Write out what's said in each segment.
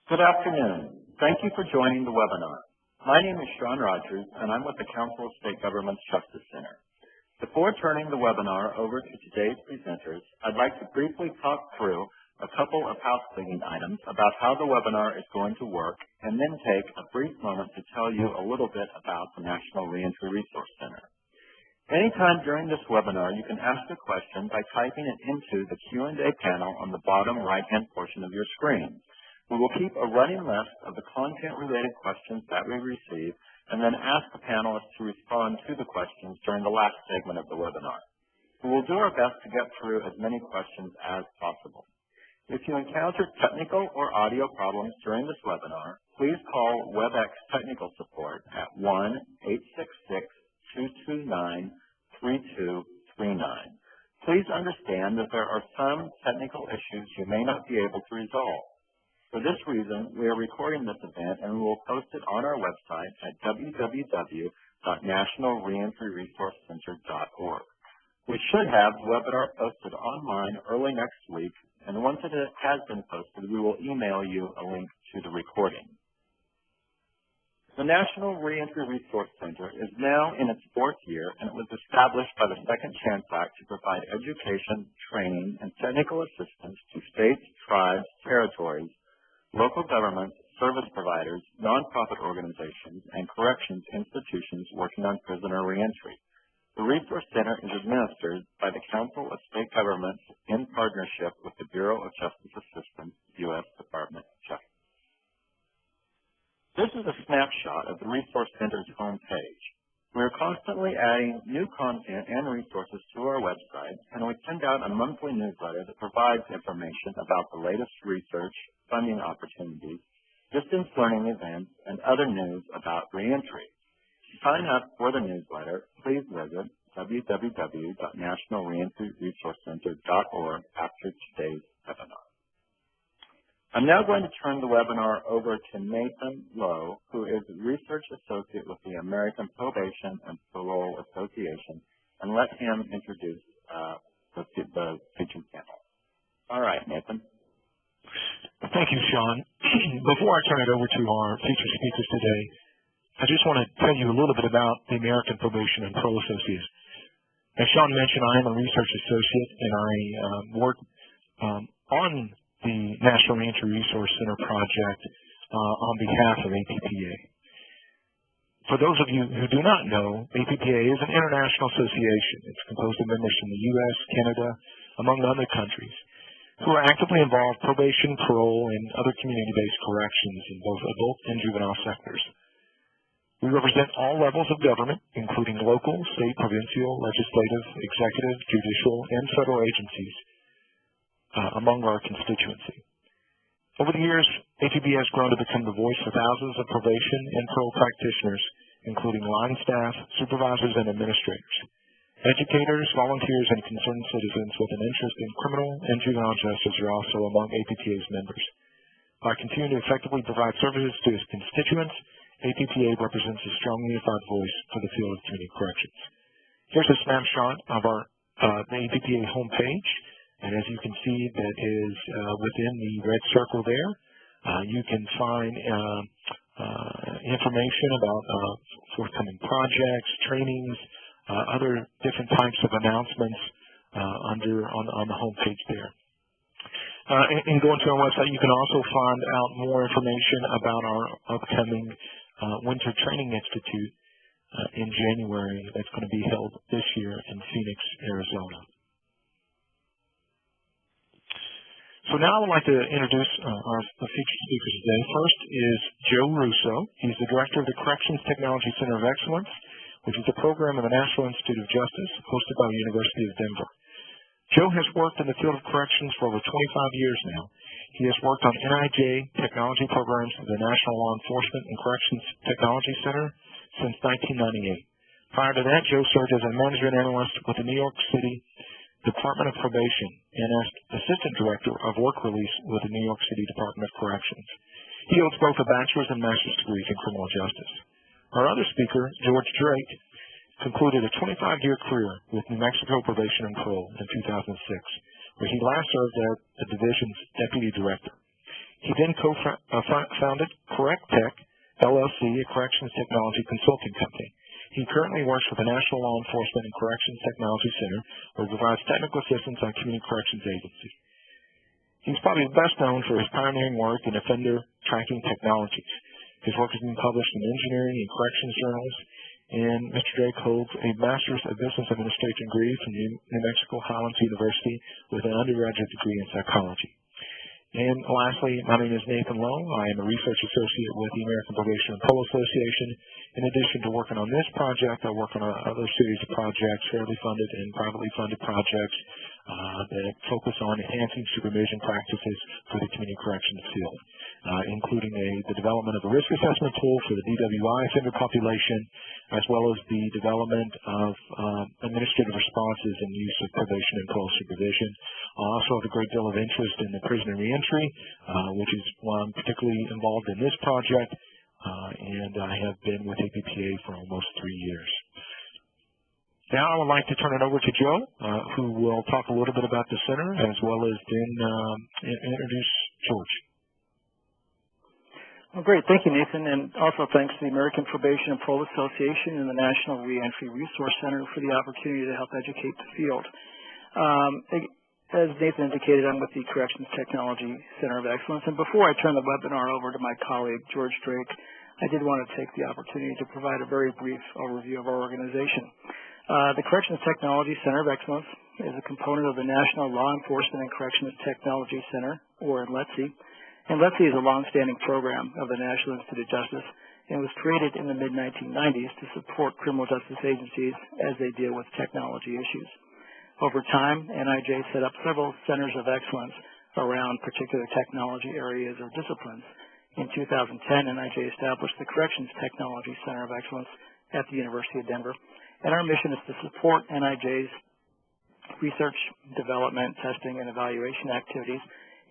Good afternoon. Thank you for joining the webinar. My name is Sean Rogers, and I'm with the Council of State Governments Justice Center. Before turning the webinar over to today's presenters, I'd like to briefly talk through a couple of housekeeping items about how the webinar is going to work, and then take a brief moment to tell you a little bit about the National Reentry Resource Center. Anytime during this webinar, you can ask a question by typing it into the Q&A panel on the bottom right-hand portion of your screen. We will keep a running list of the content-related questions that we receive, and then ask the panelists to respond to the questions during the last segment of the webinar. We will do our best to get through as many questions as possible. If you encounter technical or audio problems during this webinar, please call WebEx Technical Support at 1-866-229-3239. Please understand that there are some technical issues you may not be able to resolve. For this reason, we are recording this event, and we will post it on our website at www.nationalreentryresourcecenter.org. We should have the webinar posted online early next week, and once it has been posted, we will email you a link to the recording. The National Reentry Resource Center is now in its fourth year, and it was established by the Second Chance Act to provide education, training, and technical assistance to states, tribes, territories, local governments, service providers, nonprofit organizations, and corrections institutions working on prisoner reentry. The Resource Center is administered by the Council of State Governments in partnership with the Bureau of Justice Assistance, U.S. Department of Justice. This is a snapshot of the Resource Center's homepage. We are constantly adding new content and resources to our website, and we send out a monthly newsletter that provides information about the latest research, funding opportunities, distance learning events, and other news about reentry. To sign up for the newsletter, please visit www.nationalreentryresourcecenter.org after today's webinar. I'm now going to turn the webinar over to Nathan Lowe, who is a Research Associate with the American Probation and Parole Association, and let him introduce the featured panel. All right, Nathan. Thank you, Sean. Before I turn it over to our featured speakers today, I just want to tell you a little bit about the American Probation and Parole Association. As Sean mentioned, I am a research associate, and I work on the National Reentry Resource Center project on behalf of APPA. For those of you who do not know, APPA is an international association. It's composed of members from the U.S., Canada, among other countries, who are actively involved in probation, parole, and other community-based corrections in both adult and juvenile sectors. We represent all levels of government, including local, state, provincial, legislative, executive, judicial, and federal agencies among our constituency. Over the years, APPA has grown to become the voice of thousands of probation and parole practitioners, including line staff, supervisors, and administrators. Educators, volunteers, and concerned citizens with an interest in criminal and juvenile justice are also among APPA's members. By continuing to effectively provide services to its constituents, APPA represents a strong unified voice for the field of community corrections. Here's a snapshot of the APPA homepage, and as you can see, that is within the red circle there. You can find information about forthcoming projects, trainings, other different types of announcements on the homepage there. And going to our website, you can also find out more information about our upcoming Winter Training Institute in January that's going to be held this year in Phoenix, Arizona. So now I would like to introduce our featured speakers today. First is Joe Russo. He's the Director of the Corrections Technology Center of Excellence, which is a program of the National Institute of Justice hosted by the University of Denver. Joe has worked in the field of corrections for over 25 years now. He has worked on NIJ technology programs at the National Law Enforcement and Corrections Technology Center since 1998. Prior to that, Joe served as a management analyst with the New York City Department of Probation and as Assistant Director of Work Release with the New York City Department of Corrections. He holds both a bachelor's and master's degrees in criminal justice. Our other speaker, George Drake, concluded a 25-year career with New Mexico Probation and Parole in 2006, where he last served as the division's deputy director. He then co-founded CorrectTech, LLC, a corrections technology consulting company. He currently works with the National Law Enforcement and Corrections Technology Center, where he provides technical assistance on community corrections agencies. He's probably best known for his pioneering work in offender tracking technologies. His work has been published in engineering and corrections journals, and Mr. Drake holds a Master's of Business Administration degree from New Mexico Highlands University with an undergraduate degree in psychology. And lastly, my name is Nathan Lowe. I am a research associate with the American Probation and Parole Association. In addition to working on this project, I work on other series of projects, fairly funded and privately funded projects that focus on enhancing supervision practices for the community corrections field, including the development of a risk assessment tool for the DWI offender population, as well as the development of administrative responses and use of probation and parole supervision. I also have a great deal of interest in the prisoner reentry, which is why I'm particularly involved in this project, and I have been with APPA for almost 3 years. Now I would like to turn it over to Joe, who will talk a little bit about the center, as well as then introduce George. Well, great. Thank you, Nathan, and also thanks to the American Probation and Parole Association and the National Reentry Resource Center for the opportunity to help educate the field. As Nathan indicated, I'm with the Corrections Technology Center of Excellence, and before I turn the webinar over to my colleague, George Drake, I did want to take the opportunity to provide a very brief overview of our organization. The Corrections Technology Center of Excellence is a component of the National Law Enforcement and Corrections Technology Center, or NLECTC. NLECTC is a long-standing program of the National Institute of Justice and was created in the mid-1990s to support criminal justice agencies as they deal with technology issues. Over time, NIJ set up several centers of excellence around particular technology areas or disciplines. In 2010, NIJ established the Corrections Technology Center of Excellence at the University of Denver, and our mission is to support NIJ's research, development, testing, and evaluation activities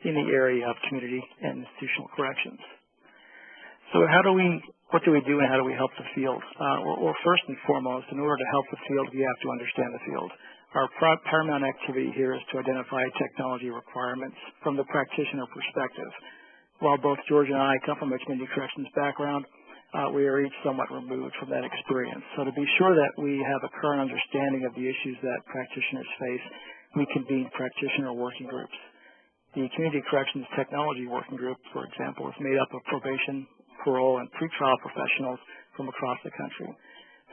in the area of community and institutional corrections. So what do we do and how do we help the field? Well, first and foremost, in order to help the field, we have to understand the field. Our paramount activity here is to identify technology requirements from the practitioner perspective. While both George and I come from a community corrections background, we are each somewhat removed from that experience. So to be sure that we have a current understanding of the issues that practitioners face, we convene practitioner working groups. The Community Corrections Technology Working Group, for example, is made up of probation, parole, and pretrial professionals from across the country.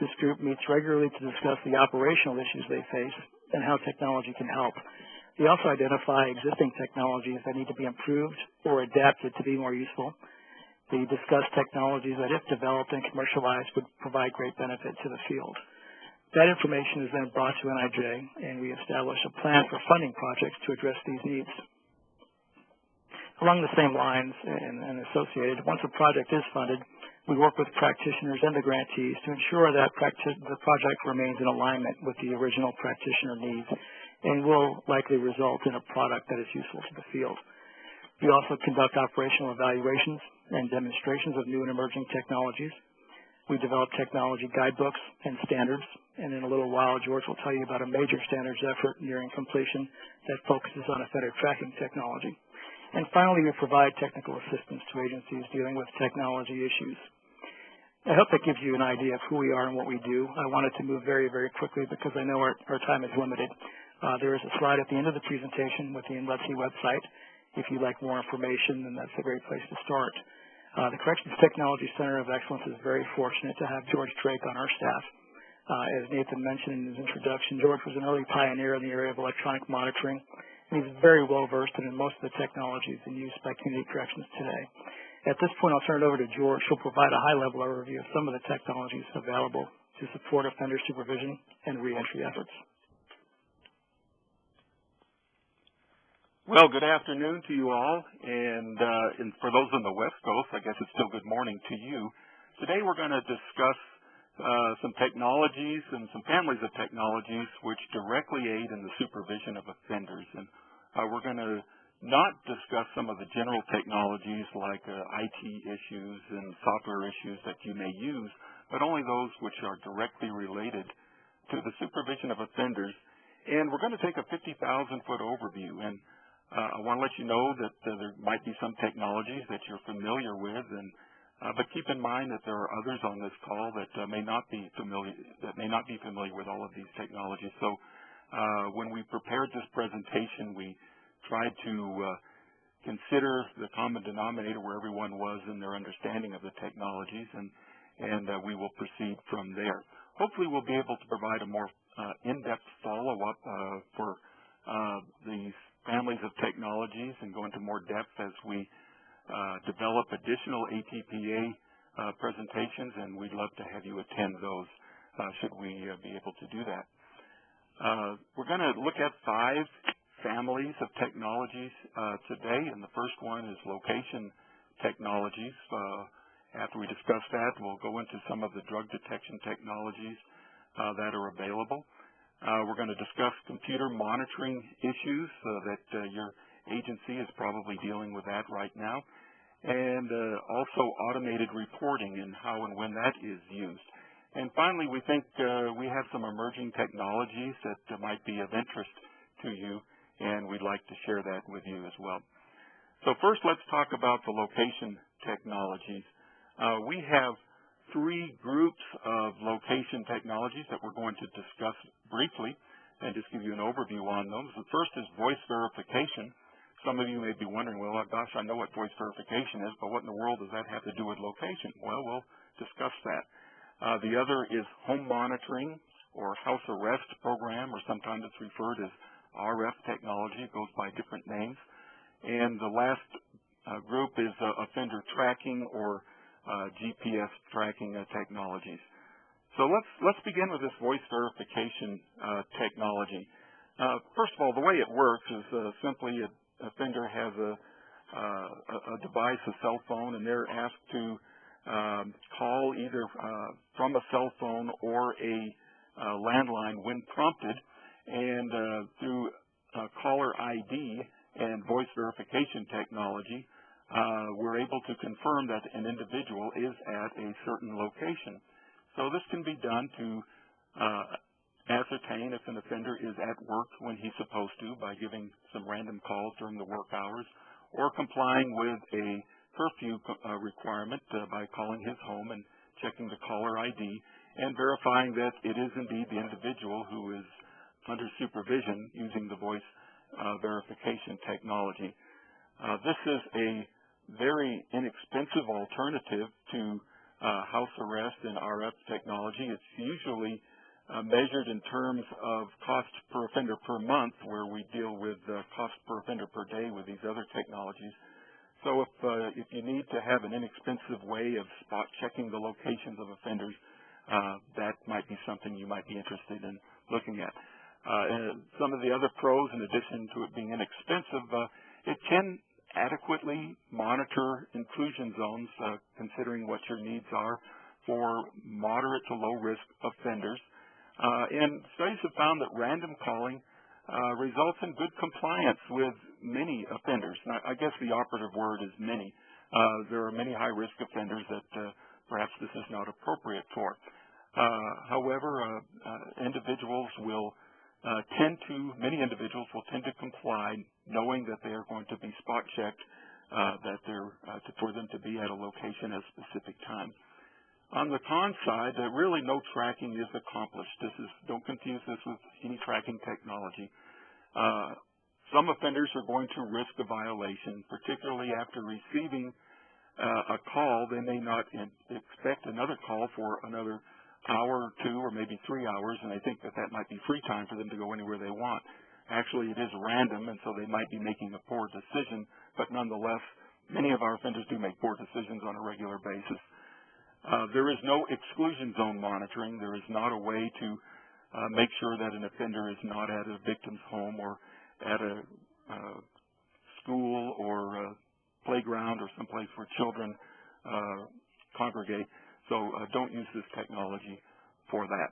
This group meets regularly to discuss the operational issues they face and how technology can help. They also identify existing technologies that need to be improved or adapted to be more useful. They discuss technologies that, if developed and commercialized, would provide great benefit to the field. That information is then brought to NIJ, and we establish a plan for funding projects to address these needs. Along the same lines and associated, once a project is funded, we work with practitioners and the grantees to ensure that the project remains in alignment with the original practitioner needs and will likely result in a product that is useful to the field. We also conduct operational evaluations and demonstrations of new and emerging technologies. We develop technology guidebooks and standards, and in a little while, George will tell you about a major standards effort nearing completion that focuses on offender tracking technology. And finally, we provide technical assistance to agencies dealing with technology issues. I hope that gives you an idea of who we are and what we do. I wanted to move very, very quickly because I know our time is limited. There is a slide at the end of the presentation with the NLECTC website. If you'd like more information, then that's a great place to start. The Corrections Technology Center of Excellence is very fortunate to have George Drake on our staff. As Nathan mentioned in his introduction, George was an early pioneer in the area of electronic monitoring, and he's very well versed in most of the technologies in use by community corrections today. At this point, I'll turn it over to George, who'll provide a high-level overview of some of the technologies available to support offender supervision and reentry efforts. Well, good afternoon to you all, and for those on the West Coast, I guess it's still good morning to you. Today we're going to discuss some technologies and some families of technologies which directly aid in the supervision of offenders. And we're going to not discuss some of the general technologies like IT issues and software issues that you may use, but only those which are directly related to the supervision of offenders. And we're going to take a 50,000-foot overview. And I want to let you know that there might be some technologies that you're familiar with, but keep in mind that there are others on this call that may not be familiar with all of these technologies. So when we prepared this presentation, we tried to consider the common denominator where everyone was in their understanding of the technologies, and we will proceed from there. Hopefully we'll be able to provide a more in-depth follow-up for these families of technologies and go into more depth as we develop additional ATPA presentations, and we'd love to have you attend those should we be able to do that. We're going to look at 5 families of technologies today, and the first one is location technologies. After we discuss that, we'll go into some of the drug detection technologies that are available. We're going to discuss computer monitoring issues that your agency is probably dealing with that right now, and also automated reporting and how and when that is used. And finally, we think we have some emerging technologies that might be of interest to you, and we'd like to share that with you as well. So first, let's talk about the location technologies. We have 3 groups of location technologies that we're going to discuss briefly and just give you an overview on those. The first is voice verification. Some of you may be wondering, well, gosh, I know what voice verification is, but what in the world does that have to do with location? Well, we'll discuss that. The other is home monitoring or house arrest program, or sometimes it's referred as RF technology. It goes by different names. And the last group is offender tracking or GPS tracking technologies. So let's begin with this voice verification technology. First of all, the way it works is simply an offender has a device, a cell phone, and they're asked to call either from a cell phone or a landline when prompted, and through caller ID and voice verification technology, we're able to confirm that an individual is at a certain location. So this can be done to ascertain if an offender is at work when he's supposed to by giving some random calls during the work hours, or complying with a curfew requirement by calling his home and checking the caller ID and verifying that it is indeed the individual who is under supervision using the voice verification technology. This is a very inexpensive alternative to house arrest and RF technology. It's usually measured in terms of cost per offender per month, where we deal with cost per offender per day with these other technologies. So if you need to have an inexpensive way of spot checking the locations of offenders, that might be something you might be interested in looking at. And some of the other pros, in addition to it being inexpensive, it can adequately monitor inclusion zones, considering what your needs are for moderate to low risk offenders. And studies have found that random calling results in good compliance with many offenders. Now, I guess the operative word is many. There are many high-risk offenders that perhaps this is not appropriate for. However, many individuals will tend to comply, knowing that they are going to be spot checked, for them to be at a location at a specific time. On the con side, really no tracking is accomplished. Don't confuse this with any tracking technology. Some offenders are going to risk a violation, particularly after receiving a call. They may not expect another call for another hour or 2 or maybe 3 hours, and they think that might be free time for them to go anywhere they want. Actually, it is random, and so they might be making a poor decision, but nonetheless, many of our offenders do make poor decisions on a regular basis. There is no exclusion zone monitoring. There is not a way to make sure that an offender is not at a victim's home or at a school or a playground or someplace where children congregate. So don't use this technology for that.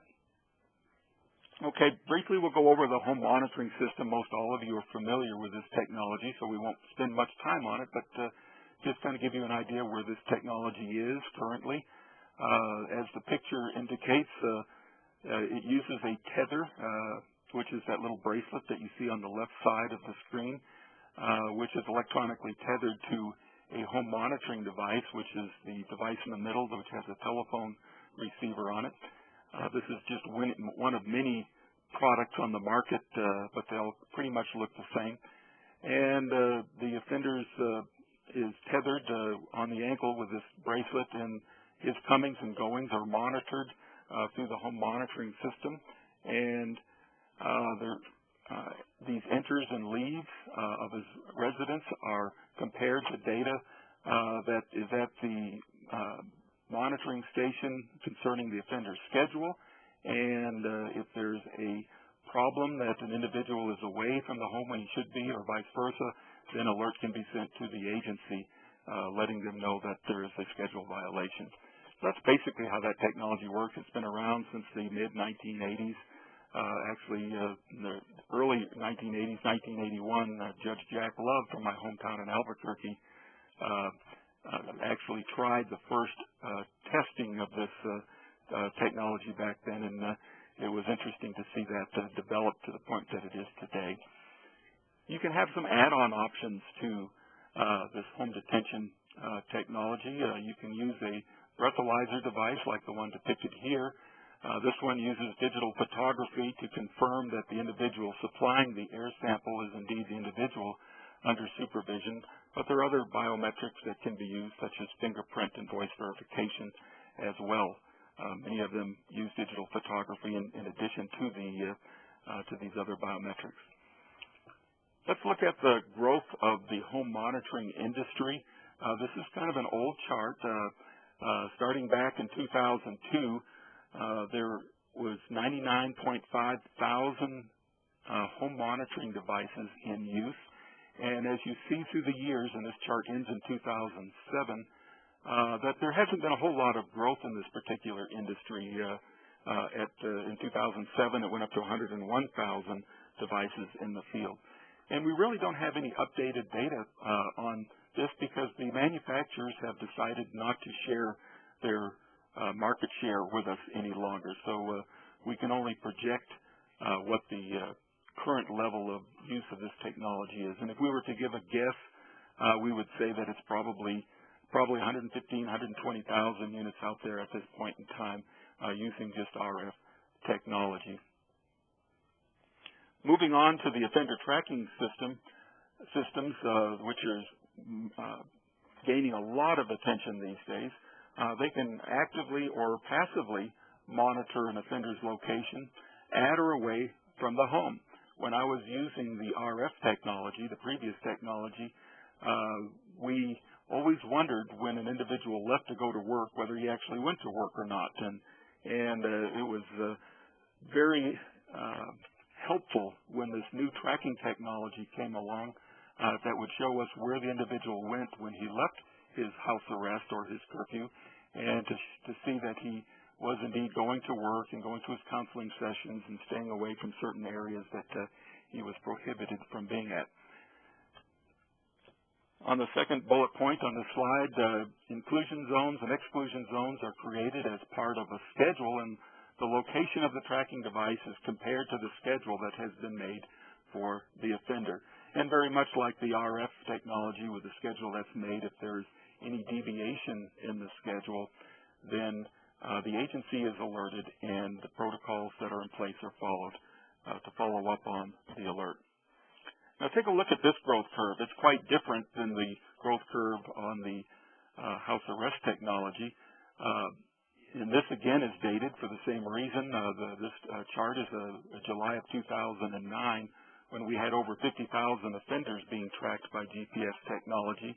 Okay, briefly we'll go over the home monitoring system. Most all of you are familiar with this technology, so we won't spend much time on it, but just kind of give you an idea where this technology is currently. As the picture indicates, it uses a tether, which is that little bracelet that you see on the left side of the screen. which is electronically tethered to a home monitoring device, which is the device in the middle, which has a telephone receiver on it. This is just one of many products on the market, but they'll pretty much look the same. And the offender is tethered on the ankle with this bracelet, and his comings and goings are monitored through the home monitoring system. And these enters and leaves of his residence are compared to data that is at the monitoring station concerning the offender's schedule. And if there's a problem that an individual is away from the home when he should be, or vice versa, then alert can be sent to the agency, letting them know that there is a schedule violation. So that's basically how that technology works. It's been around since the mid-1980s. Actually, in the early 1980s, 1981, Judge Jack Love from my hometown in Albuquerque actually tried the first testing of this technology back then, and it was interesting to see that develop to the point that it is today. You can have some add-on options to this home detention technology. You can use a breathalyzer device like the one depicted here. This one uses digital photography to confirm that the individual supplying the air sample is indeed the individual under supervision, but there are other biometrics that can be used, such as fingerprint and voice verification as well. Many of them use digital photography in addition to these other biometrics. Let's look at the growth of the home monitoring industry. This is kind of an old chart. Starting back in 2002, there was 99.5 thousand home monitoring devices in use. And as you see through the years, and this chart ends in 2007, that there hasn't been a whole lot of growth in this particular industry. In 2007, it went up to 101,000 devices in the field. And we really don't have any updated data on this because the manufacturers have decided not to share their market share with us any longer. So we can only project what the current level of use of this technology is. And if we were to give a guess, we would say that it's probably 115,000, 120,000 units out there at this point in time using just RF technology. Moving on to the offender tracking systems, which is gaining a lot of attention these days. They can actively or passively monitor an offender's location at or away from the home. When I was using the RF technology, the previous technology, we always wondered when an individual left to go to work whether he actually went to work or not. And it was very helpful when this new tracking technology came along that would show us where the individual went when he left his house arrest or his curfew, and to see that he was indeed going to work and going to his counseling sessions and staying away from certain areas that he was prohibited from being at. On the second bullet point on the slide, inclusion zones and exclusion zones are created as part of a schedule, and the location of the tracking device is compared to the schedule that has been made for the offender. And very much like the RF technology with the schedule that's made, if there's any deviation in the schedule, then the agency is alerted and the protocols that are in place are followed to follow up on the alert. Now take a look at this growth curve. It's quite different than the growth curve on the house arrest technology. And this again is dated for the same reason. This chart is July of 2009, when we had over 50,000 offenders being tracked by GPS technology.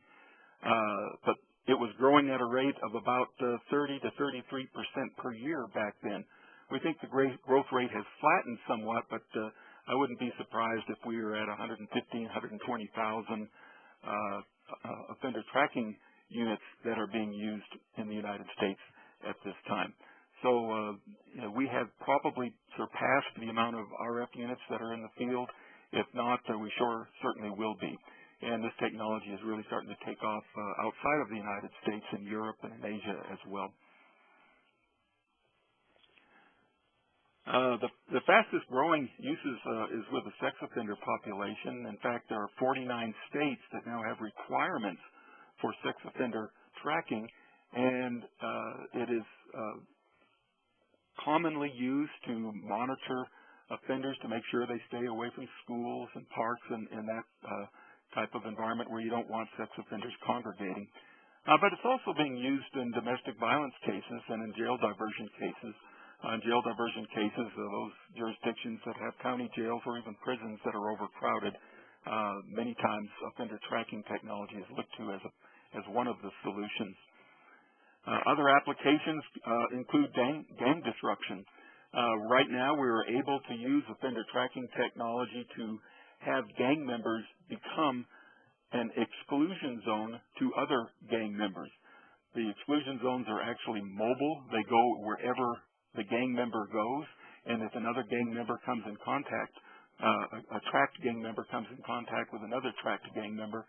But it was growing at a rate of about 30 to 33% per year back then. We think the growth rate has flattened somewhat, but I wouldn't be surprised if we were at 115,000, 120,000 offender tracking units that are being used in the United States at this time. So we have probably surpassed the amount of RF units that are in the field. If not, we certainly will be. And this technology is really starting to take off outside of the United States, in Europe and in Asia as well. The fastest growing uses is with the sex offender population. In fact, there are 49 states that now have requirements for sex offender tracking, and it is commonly used to monitor offenders to make sure they stay away from schools and parks and that type of environment where you don't want sex offenders congregating. But it's also being used in domestic violence cases and in jail diversion cases. In jail diversion cases, those jurisdictions that have county jails or even prisons that are overcrowded, many times offender tracking technology is looked to as one of the solutions. Other applications include gang disruption. Right now, we're able to use offender tracking technology to have gang members become an exclusion zone to other gang members. The exclusion zones are actually mobile. They go wherever the gang member goes, and if another gang member comes in contact, a tracked gang member comes in contact with another tracked gang member,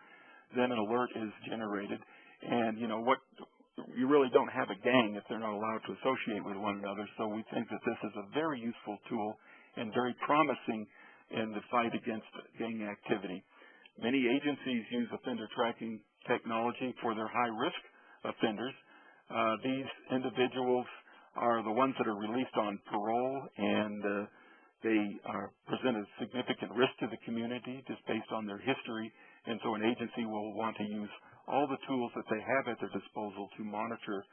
then an alert is generated. And you really don't have a gang if they're not allowed to associate with one another. So we think that this is a very useful tool and very promising in the fight against gang activity. Many agencies use offender tracking technology for their high-risk offenders. These individuals are the ones that are released on parole, and they present a significant risk to the community just based on their history. And so an agency will want to use all the tools that they have at their disposal to monitor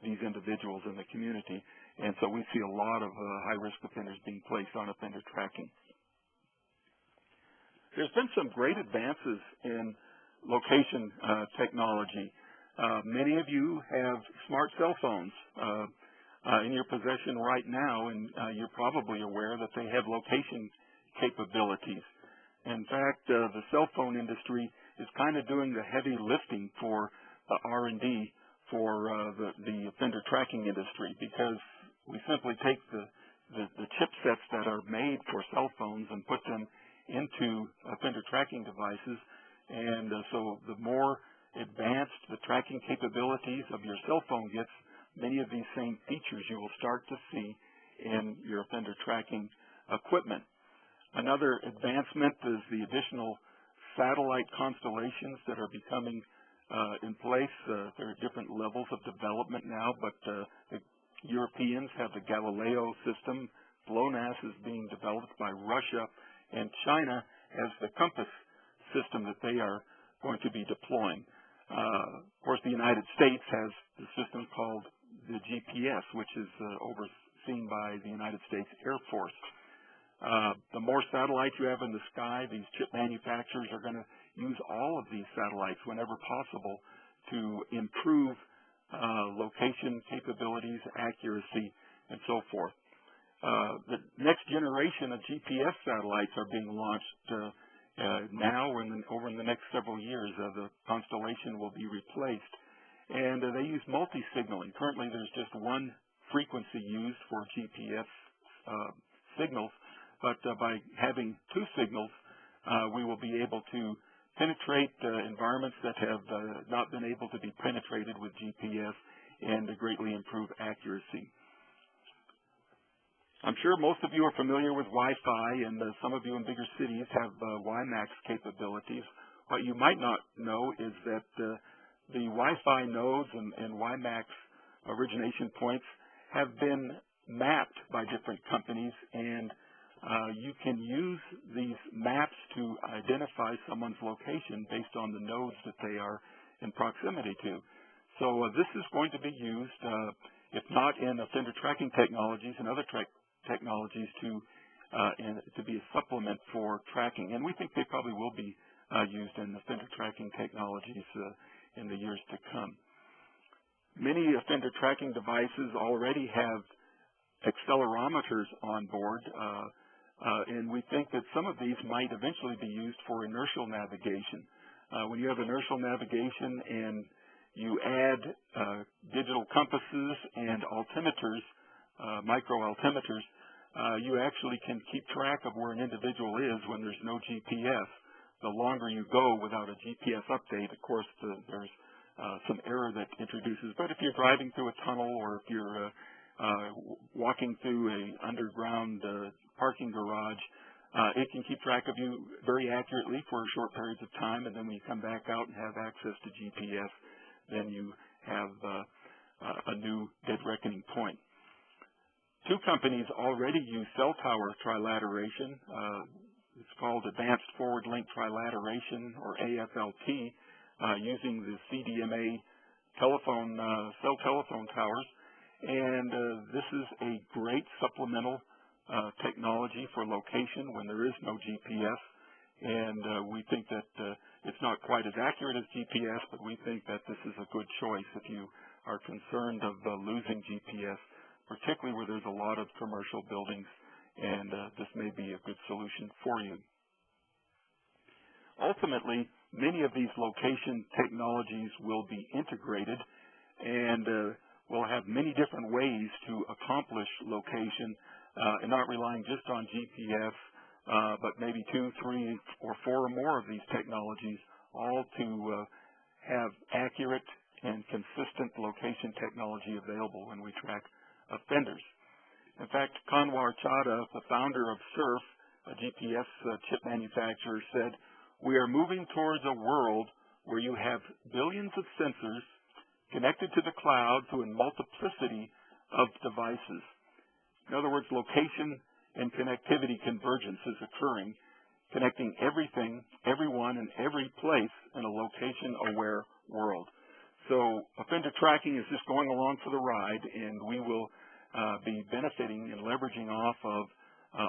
these individuals in the community. And so we see a lot of high-risk offenders being placed on offender tracking. There's been some great advances in location technology. Many of you have smart cell phones in your possession right now, and you're probably aware that they have location capabilities. In fact, the cell phone industry is kind of doing the heavy lifting for R&D for the offender tracking industry, because we simply take the chipsets that are made for cell phones and put them into offender tracking devices, and so the more advanced the tracking capabilities of your cell phone gets, many of these same features you will start to see in your offender tracking equipment. Another advancement is the additional satellite constellations that are becoming in place. There are different levels of development now, but the Europeans have the Galileo system. GLONASS is being developed by Russia, and China has the Compass system that they are going to be deploying. Of course, the United States has the system called the GPS, which is overseen by the United States Air Force. The more satellites you have in the sky, these chip manufacturers are going to use all of these satellites whenever possible to improve location capabilities, accuracy, and so forth. The next generation of GPS satellites are being launched now or over in the next several years. The constellation will be replaced, and they use multi-signaling. Currently, there's just one frequency used for GPS signals, but by having two signals, we will be able to penetrate environments that have not been able to be penetrated with GPS and to greatly improve accuracy. I'm sure most of you are familiar with Wi-Fi, and some of you in bigger cities have WiMAX capabilities. What you might not know is that the Wi-Fi nodes and WiMAX origination points have been mapped by different companies, and you can use these maps to identify someone's location based on the nodes that they are in proximity to. So this is going to be used, if not in offender tracking technologies and other technologies, to be a supplement for tracking. And we think they probably will be used in offender tracking technologies in the years to come. Many offender tracking devices already have accelerometers on board, and we think that some of these might eventually be used for inertial navigation. When you have inertial navigation and you add digital compasses and altimeters, micro-altimeters, you actually can keep track of where an individual is when there's no GPS. The longer you go without a GPS update, of course, there's some error that introduces. But if you're driving through a tunnel, or if you're walking through an underground parking garage, it can keep track of you very accurately for short periods of time, and then when you come back out and have access to GPS, then you have a new dead reckoning point. Two companies already use cell tower trilateration. It's called Advanced Forward Link Trilateration, or AFLT, using the CDMA cell telephone towers. And this is a great supplemental technology for location when there is no GPS. And we think that it's not quite as accurate as GPS, but we think that this is a good choice if you are concerned of losing GPS, particularly where there's a lot of commercial buildings, and this may be a good solution for you. Ultimately, many of these location technologies will be integrated, and we'll have many different ways to accomplish location, and not relying just on GPS, but maybe 2, 3, or 4 or more of these technologies, all to have accurate and consistent location technology available when we track offenders. In fact, Kanwar Chadha, the founder of SURF, a GPS chip manufacturer, said, "We are moving towards a world where you have billions of sensors connected to the cloud through a multiplicity of devices." In other words, location and connectivity convergence is occurring, connecting everything, everyone, and every place in a location-aware world. So offender tracking is just going along for the ride, and we will be benefiting and leveraging off of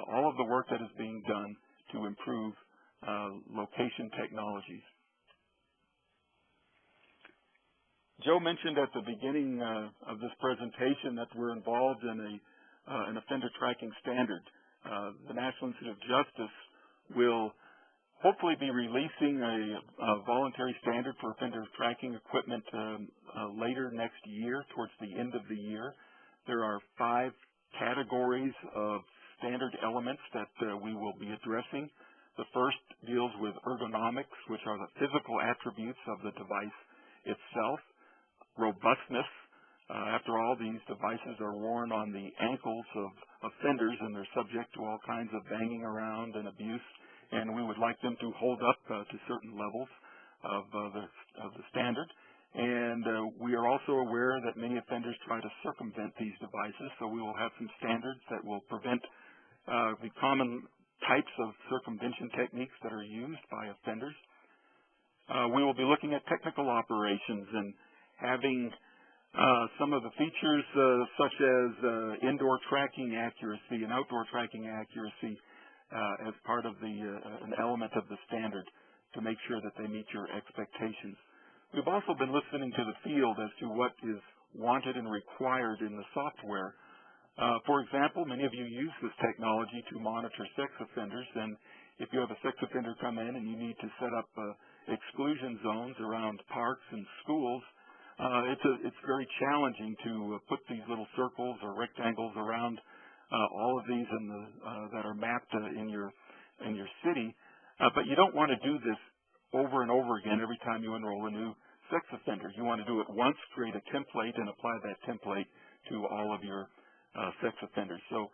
all of the work that is being done to improve location technologies. Joe mentioned at the beginning of this presentation that we're involved in an offender tracking standard. The National Institute of Justice will hopefully be releasing a voluntary standard for offender tracking equipment later next year, towards the end of the year. There are 5 categories of standard elements that we will be addressing. The first deals with ergonomics, which are the physical attributes of the device itself. Robustness. After all, these devices are worn on the ankles of offenders, and they're subject to all kinds of banging around and abuse, and we would like them to hold up to certain levels of the standard. And we are also aware that many offenders try to circumvent these devices, so we will have some standards that will prevent the common types of circumvention techniques that are used by offenders. We will be looking at technical operations and having some of the features such as indoor tracking accuracy and outdoor tracking accuracy as part of an element of the standard to make sure that they meet your expectations. We've also been listening to the field as to what is wanted and required in the software. For example, many of you use this technology to monitor sex offenders, and if you have a sex offender come in and you need to set up exclusion zones around parks and schools, it's very challenging to put these little circles or rectangles around all of these that are mapped in your city. But you don't want to do this over and over again every time you enroll a new sex offender. You want to do it once, create a template, and apply that template to all of your sex offenders. So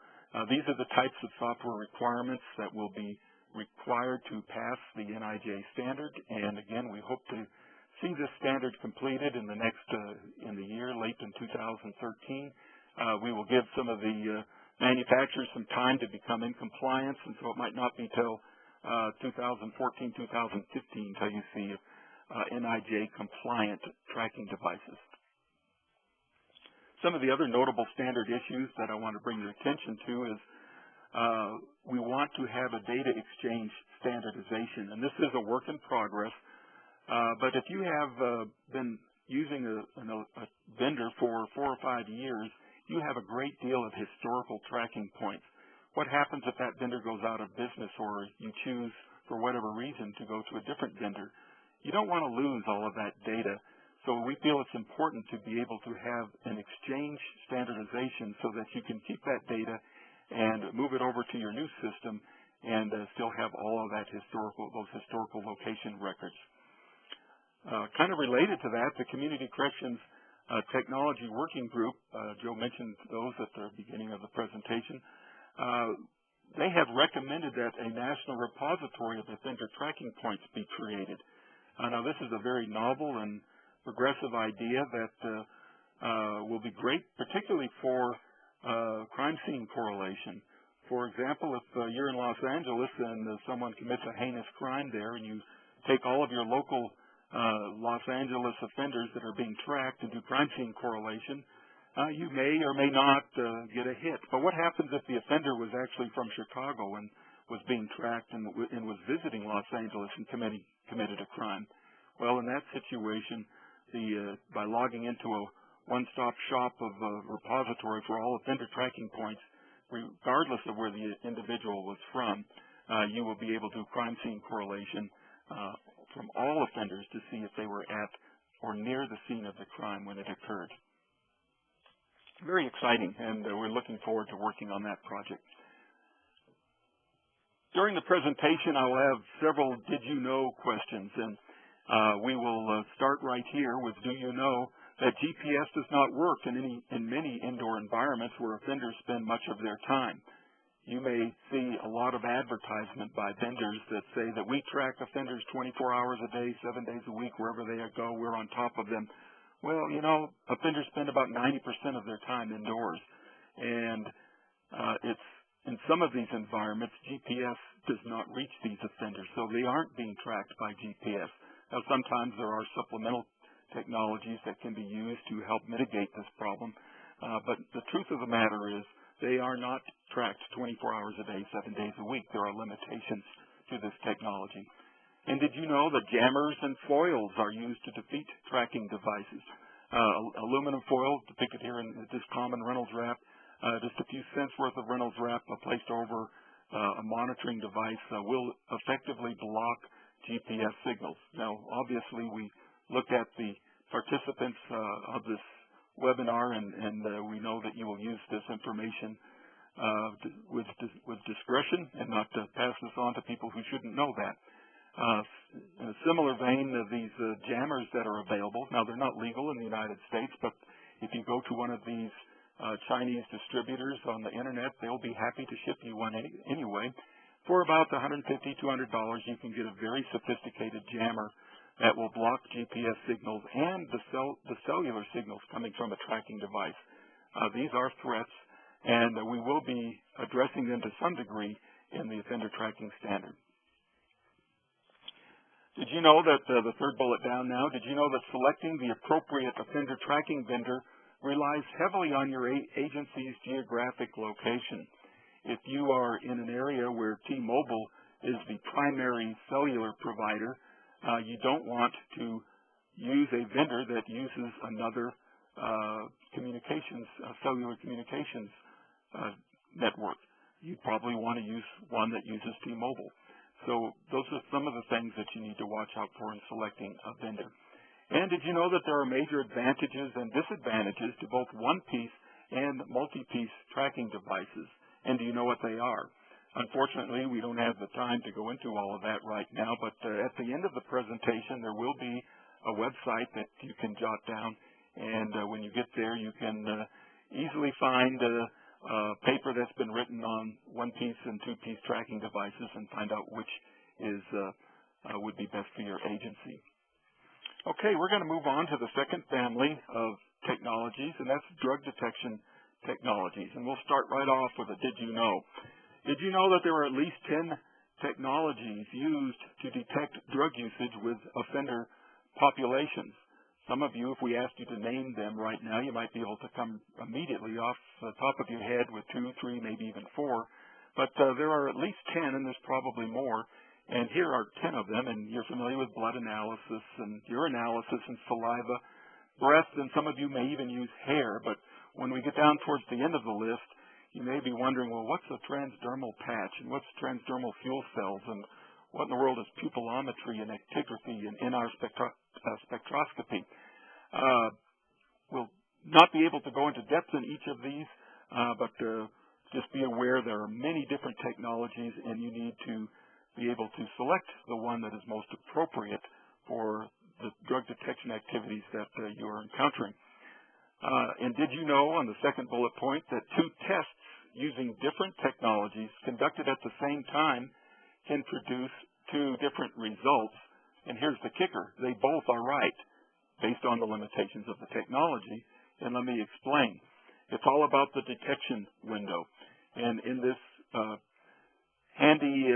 these are the types of software requirements that will be required to pass the NIJ standard. And again, we hope to see this standard completed in the year, late in 2013. We will give some of the manufacturers some time to become in compliance, and so it might not be till 2014, 2015 till you see NIJ compliant tracking devices. Some of the other notable standard issues that I want to bring your attention to is we want to have a data exchange standardization, and this is a work in progress. But if you have been using a vendor for 4 or 5 years, you have a great deal of historical tracking points. What happens if that vendor goes out of business, or you choose for whatever reason to go to a different vendor? You don't want to lose all of that data. So we feel it's important to be able to have an exchange standardization so that you can keep that data and move it over to your new system and still have all of those historical location records. Kind of related to that, the Community Corrections technology working group, Joe mentioned those at the beginning of the presentation, they have recommended that a national repository of offender tracking points be created. Now, this is a very novel and progressive idea that will be great, particularly for crime scene correlation. For example, if you're in Los Angeles and someone commits a heinous crime there and you take all of your local Los Angeles offenders that are being tracked and do crime scene correlation, you may or may not get a hit. But what happens if the offender was actually from Chicago and was being tracked and was visiting Los Angeles and committed a crime? Well, in that situation, by logging into a one-stop shop of a repository for all offender tracking points, regardless of where the individual was from, you will be able to do crime scene correlation from all offenders to see if they were at or near the scene of the crime when it occurred. Very exciting, and we're looking forward to working on that project. During the presentation, I'll have several did you know questions, and we will start right here with do you know that GPS does not work in many indoor environments where offenders spend much of their time. You may see a lot of advertisement by vendors that say that we track offenders 24 hours a day, 7 days a week, wherever they go, we're on top of them. Well, you know, offenders spend about 90% of their time indoors. And it's in some of these environments, GPS does not reach these offenders, so they aren't being tracked by GPS. Now, sometimes there are supplemental technologies that can be used to help mitigate this problem, but the truth of the matter is they are not tracked 24 hours a day, 7 days a week. There are limitations to this technology. And did you know that jammers and foils are used to defeat tracking devices? Aluminum foil, depicted here in this common Reynolds wrap, just a few cents worth of Reynolds wrap placed over a monitoring device will effectively block GPS signals. Now, obviously, we looked at the participants of this webinar, and we know that you will use this information with discretion and not pass this on to people who shouldn't know that. In a similar vein, these jammers that are available, now they're not legal in the United States, but if you go to one of these Chinese distributors on the internet, they'll be happy to ship you one anyway. For about $150, $200, you can get a very sophisticated jammer that will block GPS signals and the cellular signals coming from a tracking device. These are threats, and we will be addressing them to some degree in the offender tracking standard. Did you know that, the third bullet down now, did you know that selecting the appropriate offender tracking vendor relies heavily on your agency's geographic location? If you are in an area where T-Mobile is the primary cellular provider, you don't want to use a vendor that uses another cellular communications network. You probably want to use one that uses T-Mobile. So those are some of the things that you need to watch out for in selecting a vendor. And did you know that there are major advantages and disadvantages to both one-piece and multi-piece tracking devices? And do you know what they are? Unfortunately, we don't have the time to go into all of that right now, but at the end of the presentation, there will be a website that you can jot down, and when you get there, you can easily find a paper that's been written on one-piece and two-piece tracking devices and find out which is would be best for your agency. Okay, we're going to move on to the second family of technologies, and that's drug detection technologies. And we'll start right off with a did you know. Did you know that there are at least 10 technologies used to detect drug usage with offender populations? Some of you, if we asked you to name them right now, you might be able to come immediately off the top of your head with 2, 3, maybe even 4. But there are at least 10, and there's probably more. And here are 10 of them, and you're familiar with blood analysis and urinalysis and saliva, breath, and some of you may even use hair. But when we get down towards the end of the list, you may be wondering, well, what's a transdermal patch, and what's transdermal fuel cells, and what in the world is pupillometry and actigraphy and NR spectroscopy? We'll not be able to go into depth in each of these, but just be aware there are many different technologies, and you need to be able to select the one that is most appropriate for the drug detection activities that you are encountering. And did you know, on the second bullet point, that two tests using different technologies conducted at the same time can produce two different results? And here's the kicker. They both are right based on the limitations of the technology. And let me explain. It's all about the detection window. And in this handy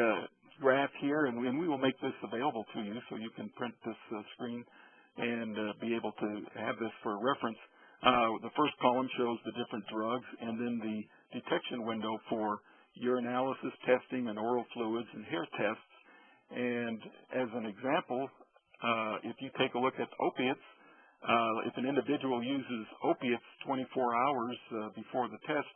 graph here, and we will make this available to you so you can print this screen and be able to have this for reference. The first column shows the different drugs, and then the detection window for urinalysis testing and oral fluids and hair tests. And as an example, if you take a look at opiates, if an individual uses opiates 24 hours before the test,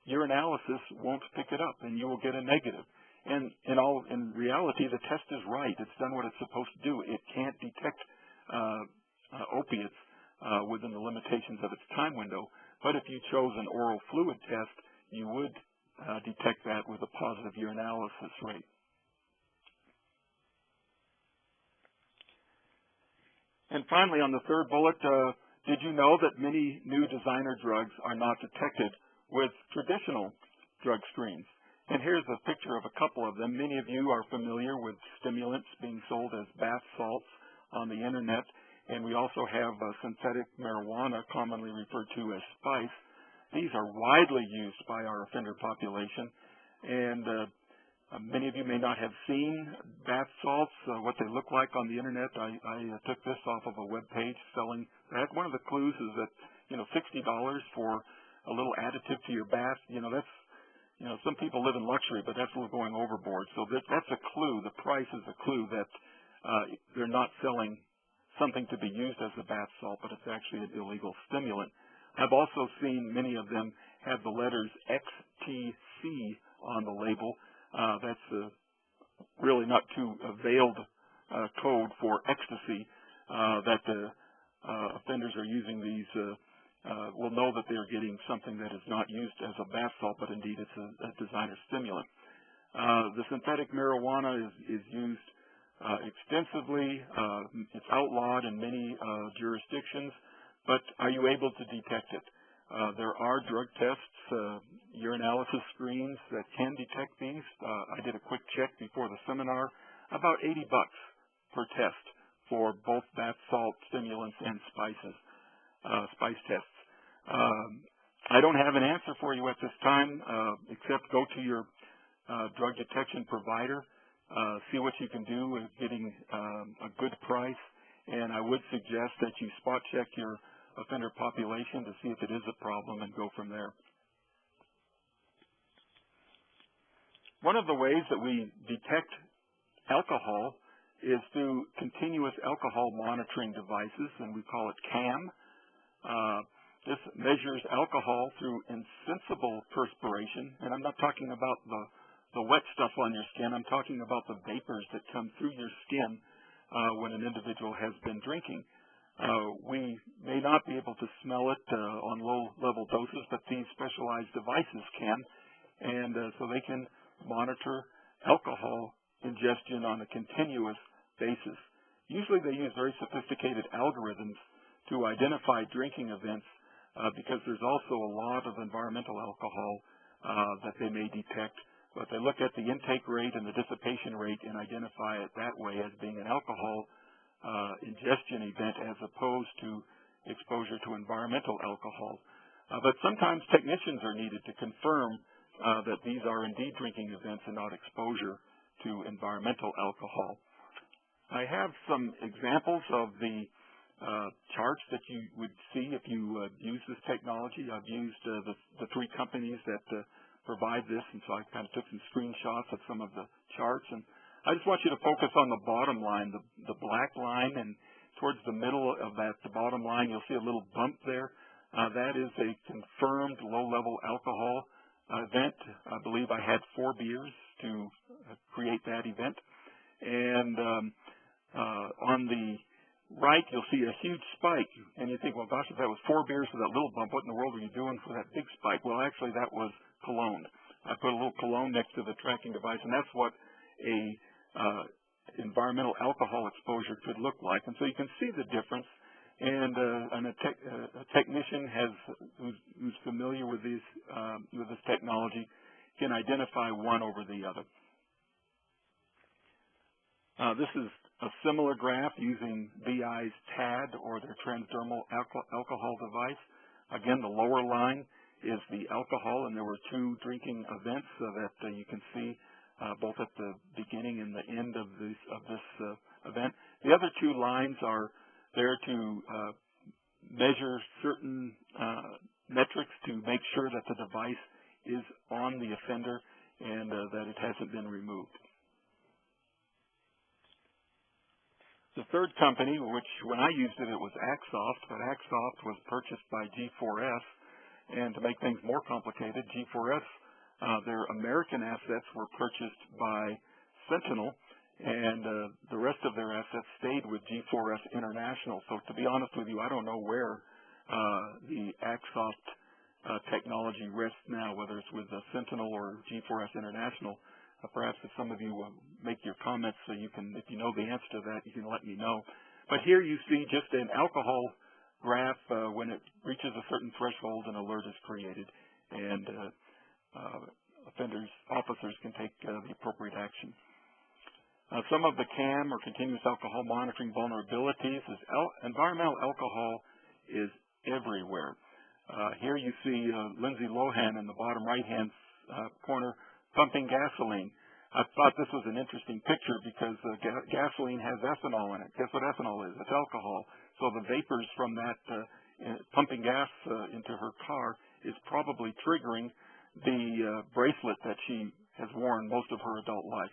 urinalysis won't pick it up, and you will get a negative. And in reality, the test is right. It's done what it's supposed to do. It can't detect opiates within the limitations of its time window. But if you chose an oral fluid test, you would detect that with a positive urinalysis rate. And finally, on the third bullet, did you know that many new designer drugs are not detected with traditional drug screens? And here's a picture of a couple of them. Many of you are familiar with stimulants being sold as bath salts on the internet. And we also have synthetic marijuana, commonly referred to as spice. These are widely used by our offender population. And many of you may not have seen bath salts, what they look like on the internet. I took this off of a web page selling that. One of the clues is that, $60 for a little additive to your bath. That's, some people live in luxury, but that's a little going overboard. So that's a clue. The price is a clue that they're not selling something to be used as a bath salt, but it's actually an illegal stimulant. I've also seen many of them have the letters XTC on the label. That's really not too veiled code for ecstasy that the offenders are using these will know that they're getting something that is not used as a bath salt, but indeed it's a designer stimulant. The synthetic marijuana is used extensively. It's outlawed in many jurisdictions, but are you able to detect it? There are drug tests, urinalysis screens that can detect these. I did a quick check before the seminar. About $80 per test for both bath salt stimulants and spice tests. I don't have an answer for you at this time, except go to your drug detection provider, see what you can do with getting a good price, and I would suggest that you spot check your offender population to see if it is a problem and go from there. One of the ways that we detect alcohol is through continuous alcohol monitoring devices, and we call it CAM. This measures alcohol through insensible perspiration, and I'm not talking about the wet stuff on your skin. I'm talking about the vapors that come through your skin when an individual has been drinking. We may not be able to smell it on low-level doses, but these specialized devices can, and so they can monitor alcohol ingestion on a continuous basis. Usually they use very sophisticated algorithms to identify drinking events because there's also a lot of environmental alcohol that they may detect, but they look at the intake rate and the dissipation rate and identify it that way as being an alcohol ingestion event as opposed to exposure to environmental alcohol. But sometimes technicians are needed to confirm that these are indeed drinking events and not exposure to environmental alcohol. I have some examples of the charts that you would see if you use this technology. I've used the three companies that provide this, and so I kind of took some screenshots of some of the charts. And I just want you to focus on the bottom line, the black line, and towards the middle of that, the bottom line, you'll see a little bump there. That is a confirmed low-level alcohol event. I believe I had 4 beers to create that event. And on the right, you'll see a huge spike, and you think, well, gosh, if that was 4 beers for that little bump, what in the world were you doing for that big spike? Well, actually, that was cologne. I put a little cologne next to the tracking device, and that's what a environmental alcohol exposure could look like. And so you can see the difference, and a technician who's familiar with this technology can identify one over the other. This is a similar graph using BI's TAD, or their transdermal alcohol device. Again, the lower line is the alcohol, and there were 2 drinking events that you can see both at the beginning and the end of this event. The other 2 lines are there to measure certain metrics to make sure that the device is on the offender and that it hasn't been removed. The third company, which when I used it, it was Axsoft, but Axsoft was purchased by G4S, and to make things more complicated, G4S, their American assets were purchased by Sentinel, and the rest of their assets stayed with G4S International. So to be honest with you, I don't know where the Axsoft technology rests now, whether it's with Sentinel or G4S International. Perhaps if some of you make your comments, so you can, if you know the answer to that, you can let me know. But here you see just an alcohol graph. When it reaches a certain threshold, an alert is created, and officers can take the appropriate action. Some of the CAM, or continuous alcohol monitoring vulnerabilities, is environmental alcohol is everywhere. Here you see Lindsay Lohan in the bottom right-hand corner pumping gasoline. I thought this was an interesting picture because gasoline has ethanol in it. Guess what ethanol is? It's alcohol. So the vapors from that pumping gas into her car is probably triggering the bracelet that she has worn most of her adult life.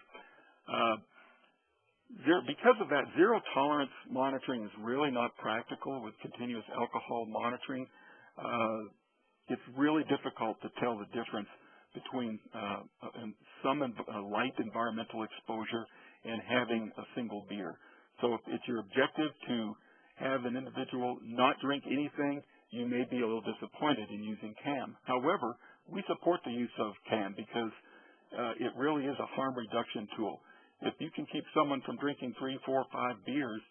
Because of that, zero tolerance monitoring is really not practical with continuous alcohol monitoring. It's really difficult to tell the difference between some light environmental exposure and having a single beer. So if it's your objective to have an individual not drink anything, you may be a little disappointed in using CAM. However, we support the use of CAM because it really is a harm reduction tool. If you can keep someone from drinking 3, 4, 5 beers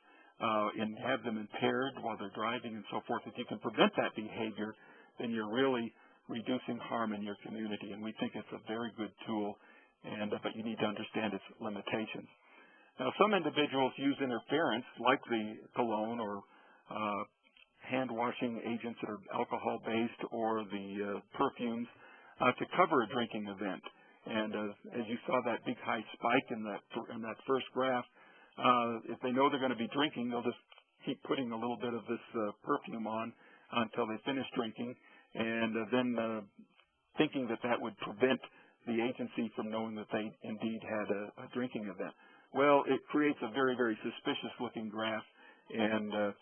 and have them impaired while they're driving and so forth, if you can prevent that behavior, then you're really reducing harm in your community, and we think it's a very good tool, but you need to understand its limitations. Now, some individuals use interference, like the cologne or hand-washing agents that are alcohol-based, or the perfumes, to cover a drinking event. And as you saw that big high spike in that first graph, if they know they're going to be drinking, they'll just keep putting a little bit of this perfume on until they finish drinking, and then thinking that that would prevent the agency from knowing that they indeed had a drinking event. Well, it creates a very, very suspicious-looking graph, and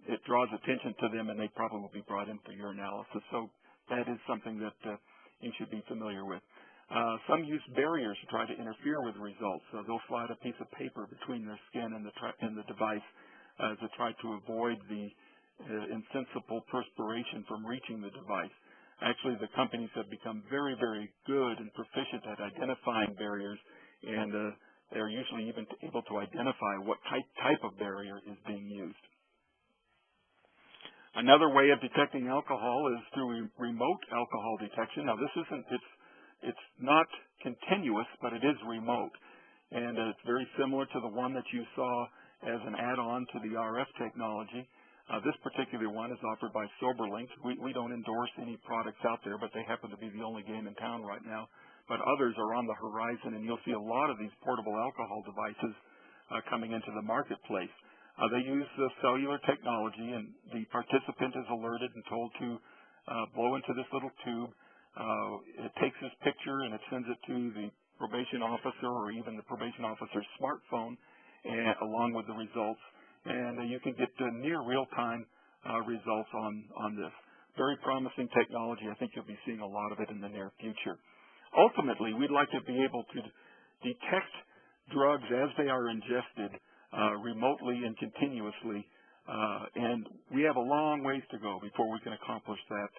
it draws attention to them, and they probably will be brought in for your analysis. So that is something that you should be familiar with. Some use barriers to try to interfere with results. So they'll slide a piece of paper between their skin and the device to try to avoid the insensible perspiration from reaching the device. Actually, the companies have become very, very good and proficient at identifying barriers, and they're usually even able to identify what type of barrier is being used. Another way of detecting alcohol is through remote alcohol detection. Now, it's not continuous, but it is remote, and it's very similar to the one that you saw as an add-on to the RF technology. This particular one is offered by SoberLink. We don't endorse any products out there, but they happen to be the only game in town right now. But others are on the horizon, and you'll see a lot of these portable alcohol devices coming into the marketplace. They use cellular technology, and the participant is alerted and told to blow into this little tube. It takes this picture and it sends it to the probation officer or even the probation officer's smartphone, along with the results. And you can get near real-time results on this. Very promising technology. I think you'll be seeing a lot of it in the near future. Ultimately, we'd like to be able to detect drugs as they are ingested remotely and continuously, and we have a long ways to go before we can accomplish that.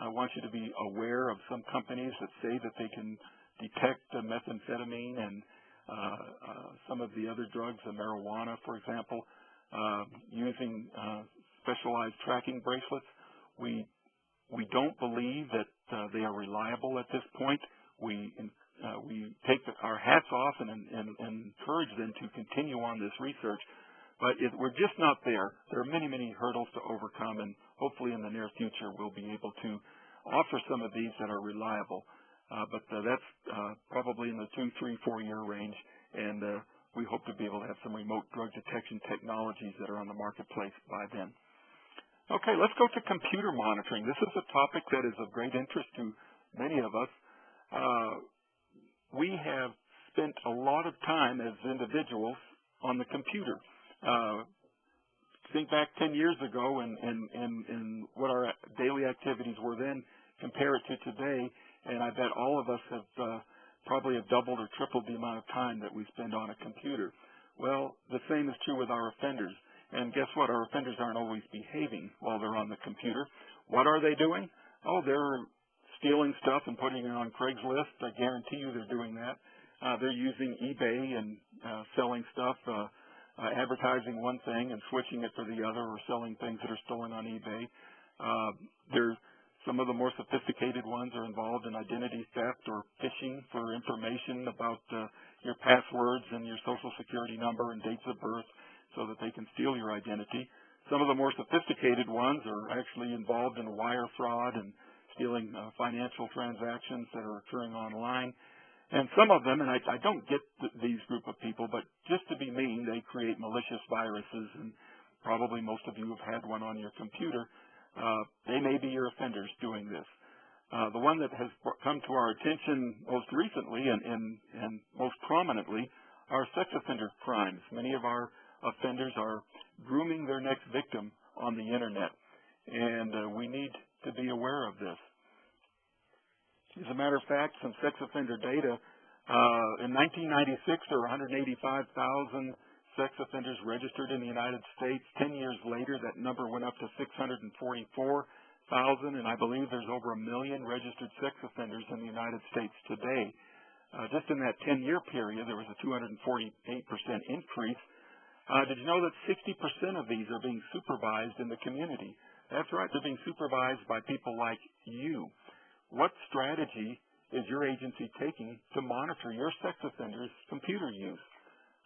I want you to be aware of some companies that say that they can detect methamphetamine and some of the other drugs, marijuana, for example. using specialized tracking bracelets. We don't believe that they are reliable at this point. We take our hats off and encourage them to continue on this research. But we're just not there. There are many, many hurdles to overcome, and hopefully in the near future we'll be able to offer some of these that are reliable. But that's probably in the 2, 3, 4-year range, and we hope to be able to have some remote drug detection technologies that are on the marketplace by then. Okay, let's go to computer monitoring. This is a topic that is of great interest to many of us. We have spent a lot of time as individuals on the computer. Think back 10 years ago and what our daily activities were then, compare it to today, and I bet all of us have probably have doubled or tripled the amount of time that we spend on a computer. Well, the same is true with our offenders. And guess what? Our offenders aren't always behaving while they're on the computer. What are they doing? Oh, they're stealing stuff and putting it on Craigslist. I guarantee you they're doing that. They're using eBay and selling stuff, advertising one thing and switching it for the other, or selling things that are stolen on eBay. Some of the more sophisticated ones are involved in identity theft or phishing for information about your passwords and your social security number and dates of birth so that they can steal your identity. Some of the more sophisticated ones are actually involved in wire fraud and stealing financial transactions that are occurring online. And some of them, and I don't get these group of people, but just to be mean, they create malicious viruses, and probably most of you have had one on your computer. They may be your offenders doing this. The one that has come to our attention most recently and most prominently are sex offender crimes. Many of our offenders are grooming their next victim on the Internet, and we need to be aware of this. As a matter of fact, some sex offender data, in 1996 there were 185,000 sex offenders registered in the United States. 10 years later, that number went up to 644,000, and I believe there's over 1 million registered sex offenders in the United States today. Just in that 10-year period, there was a 248% increase. Did you know that 60% of these are being supervised in the community? That's right, they're being supervised by people like you. What strategy is your agency taking to monitor your sex offenders' computer use?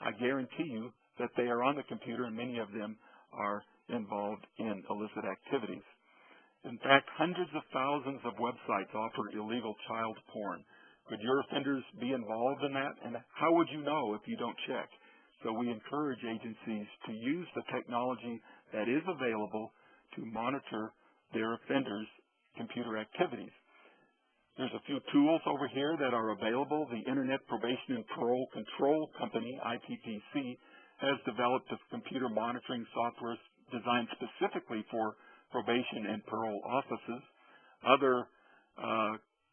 I guarantee you that they are on the computer, and many of them are involved in illicit activities. In fact, hundreds of thousands of websites offer illegal child porn. Could your offenders be involved in that? And how would you know if you don't check? So we encourage agencies to use the technology that is available to monitor their offenders' computer activities. There's a few tools over here that are available. The Internet Probation and Parole Control Company, IPPC, has developed a computer monitoring software designed specifically for probation and parole offices. Other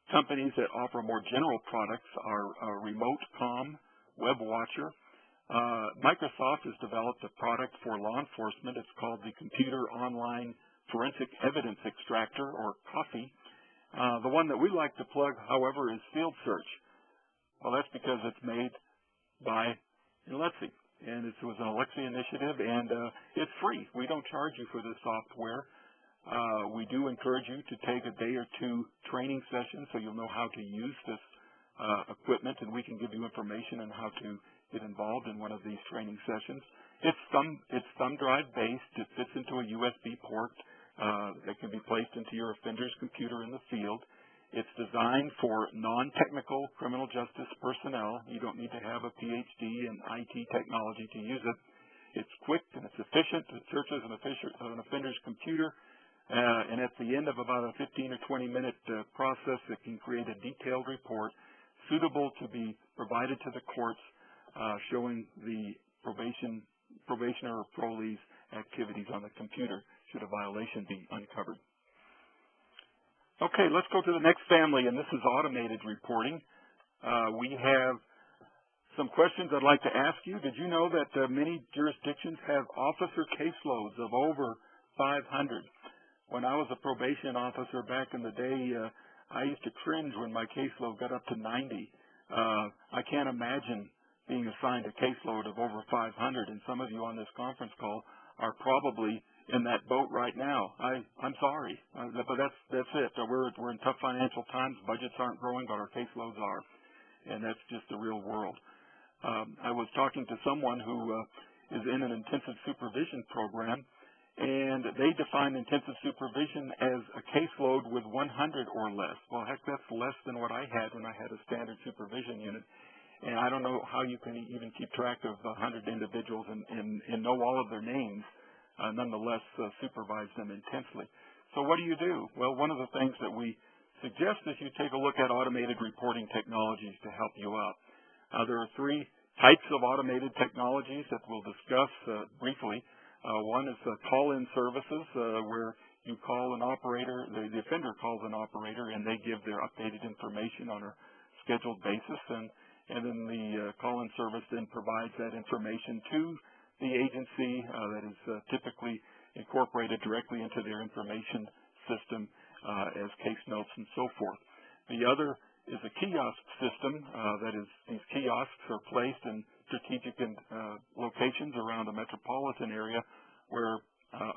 companies that offer more general products are RemoteCom, WebWatcher. Microsoft has developed a product for law enforcement. It's called the Computer Online Forensic Evidence Extractor, or COFFEE. The one that we like to plug, however, is Field Search. Well, that's because it's made by NLECTC, and it was an NLECTC initiative, and it's free. We don't charge you for this software. We do encourage you to take a day or two training session so you'll know how to use this equipment, and we can give you information on how to get involved in one of these training sessions. It's thumb drive based. It fits into a USB port that can be placed into your offender's computer in the field. It's designed for non-technical criminal justice personnel. You don't need to have a PhD in IT technology to use it. It's quick and it's efficient. It searches an offender's computer, and at the end of about a 15 or 20-minute process, it can create a detailed report suitable to be provided to the courts, showing the probationer or parolee's activities on the computer should a violation be uncovered. Okay, let's go to the next family, and this is automated reporting. We have some questions I'd like to ask you. Did you know that many jurisdictions have officer caseloads of over 500? When I was a probation officer back in the day, I used to cringe when my caseload got up to 90. I can't imagine being assigned a caseload of over 500, and some of you on this conference call, are probably in that boat right now. I'm sorry, but that's it. We're in tough financial times. Budgets aren't growing, but our caseloads are, and that's just the real world. I was talking to someone who is in an intensive supervision program, and they define intensive supervision as a caseload with 100 or less. Well, heck, that's less than what I had when I had a standard supervision unit. And I don't know how you can even keep track of 100 individuals and know all of their names, nonetheless supervise them intensely. So what do? Well, one of the things that we suggest is you take a look at automated reporting technologies to help you out. There are three types of automated technologies that we'll discuss briefly. One is call-in services, where you call an operator, the offender calls an operator, and they give their updated information on a scheduled basis, and then the call-in service then provides that information to the agency that is typically incorporated directly into their information system as case notes and so forth. The other is a kiosk system. That is, these kiosks are placed in strategic locations around the metropolitan area where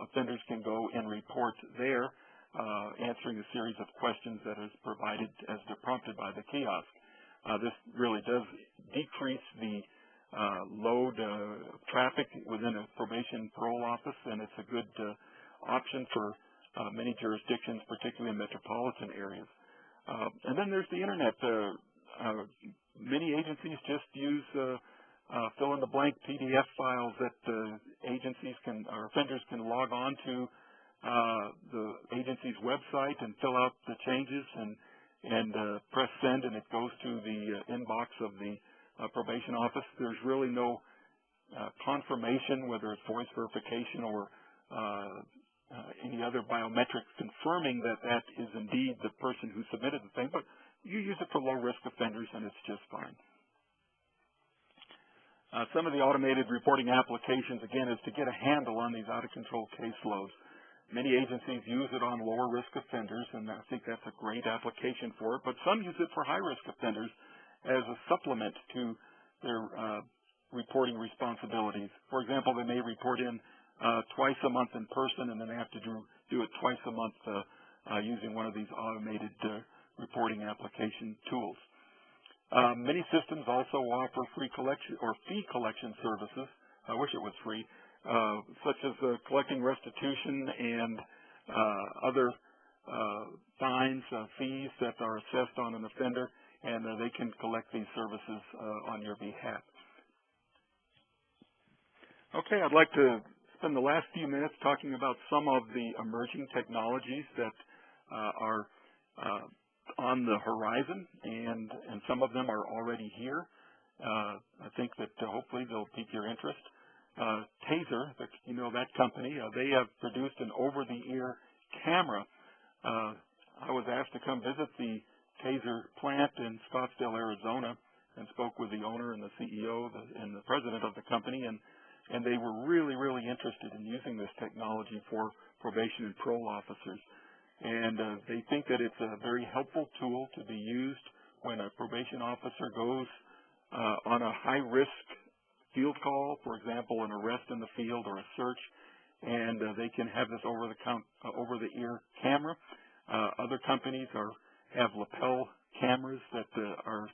offenders can go and report there, answering a series of questions that is provided as they're prompted by the kiosk. This really does decrease the load of traffic within a probation parole office, and it's a good option for many jurisdictions, particularly in metropolitan areas. And then there's the internet. Many agencies just use fill-in-the-blank PDF files that agencies or offenders can log on to the agency's website and fill out the changes and press send, and it goes to the inbox of the probation office. There's really no confirmation, whether it's voice verification or any other biometrics confirming that that is indeed the person who submitted the thing, but you use it for low-risk offenders, and it's just fine. Some of the automated reporting applications, again, is to get a handle on these out-of-control caseloads. Many agencies use it on lower-risk offenders, and I think that's a great application for it, but some use it for high-risk offenders as a supplement to their reporting responsibilities. For example, they may report in twice a month in person, and then they have to do it twice a month using one of these automated reporting application tools. Many systems also offer free collection or fee collection services. I wish it was free, such as collecting restitution and other fines, fees that are assessed on an offender, and they can collect these services on your behalf. Okay, I'd like to spend the last few minutes talking about some of the emerging technologies that are on the horizon, and some of them are already here. I think that hopefully they'll pique your interest. Taser, you know that company, they have produced an over-the-ear camera. I was asked to come visit the Taser plant in Scottsdale, Arizona, and spoke with the owner and the CEO and the president of the company, and they were really, really interested in using this technology for probation and parole officers. And they think that it's a very helpful tool to be used when a probation officer goes on a high-risk field call, for example, an arrest in the field or a search, and they can have this over-the-ear camera. Other companies have lapel cameras that are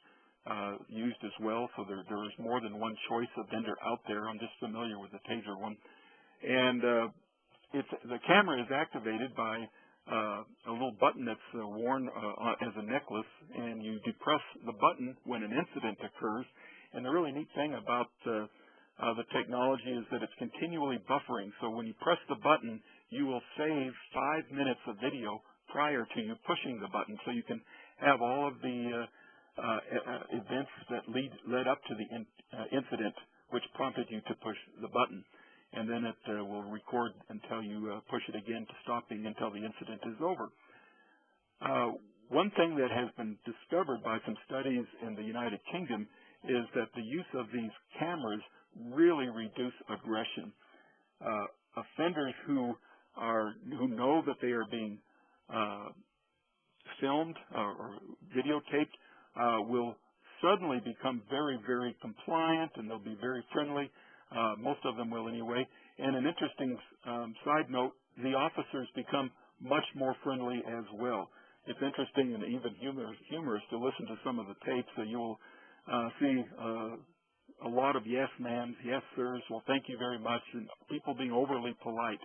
used as well, so there is more than one choice of vendor out there. I'm just familiar with the Taser one. And the camera is activated by a little button that's worn as a necklace, and you depress the button when an incident occurs. And the really neat thing about the technology is that it's continually buffering. So when you press the button, you will save 5 minutes of video prior to you pushing the button, so you can have all of the events that led up to the incident which prompted you to push the button. And then it will record until you push it again to stopping until the incident is over. One thing that has been discovered by some studies in the United Kingdom is that the use of these cameras really reduce aggression. Offenders who know that they are being filmed or videotaped will suddenly become very, very compliant, and they'll be very friendly. Most of them will anyway. And an interesting side note, the officers become much more friendly as well. It's interesting and even humorous to listen to some of the tapes. You will see a lot of yes ma'ams, yes sirs, well thank you very much, and people being overly polite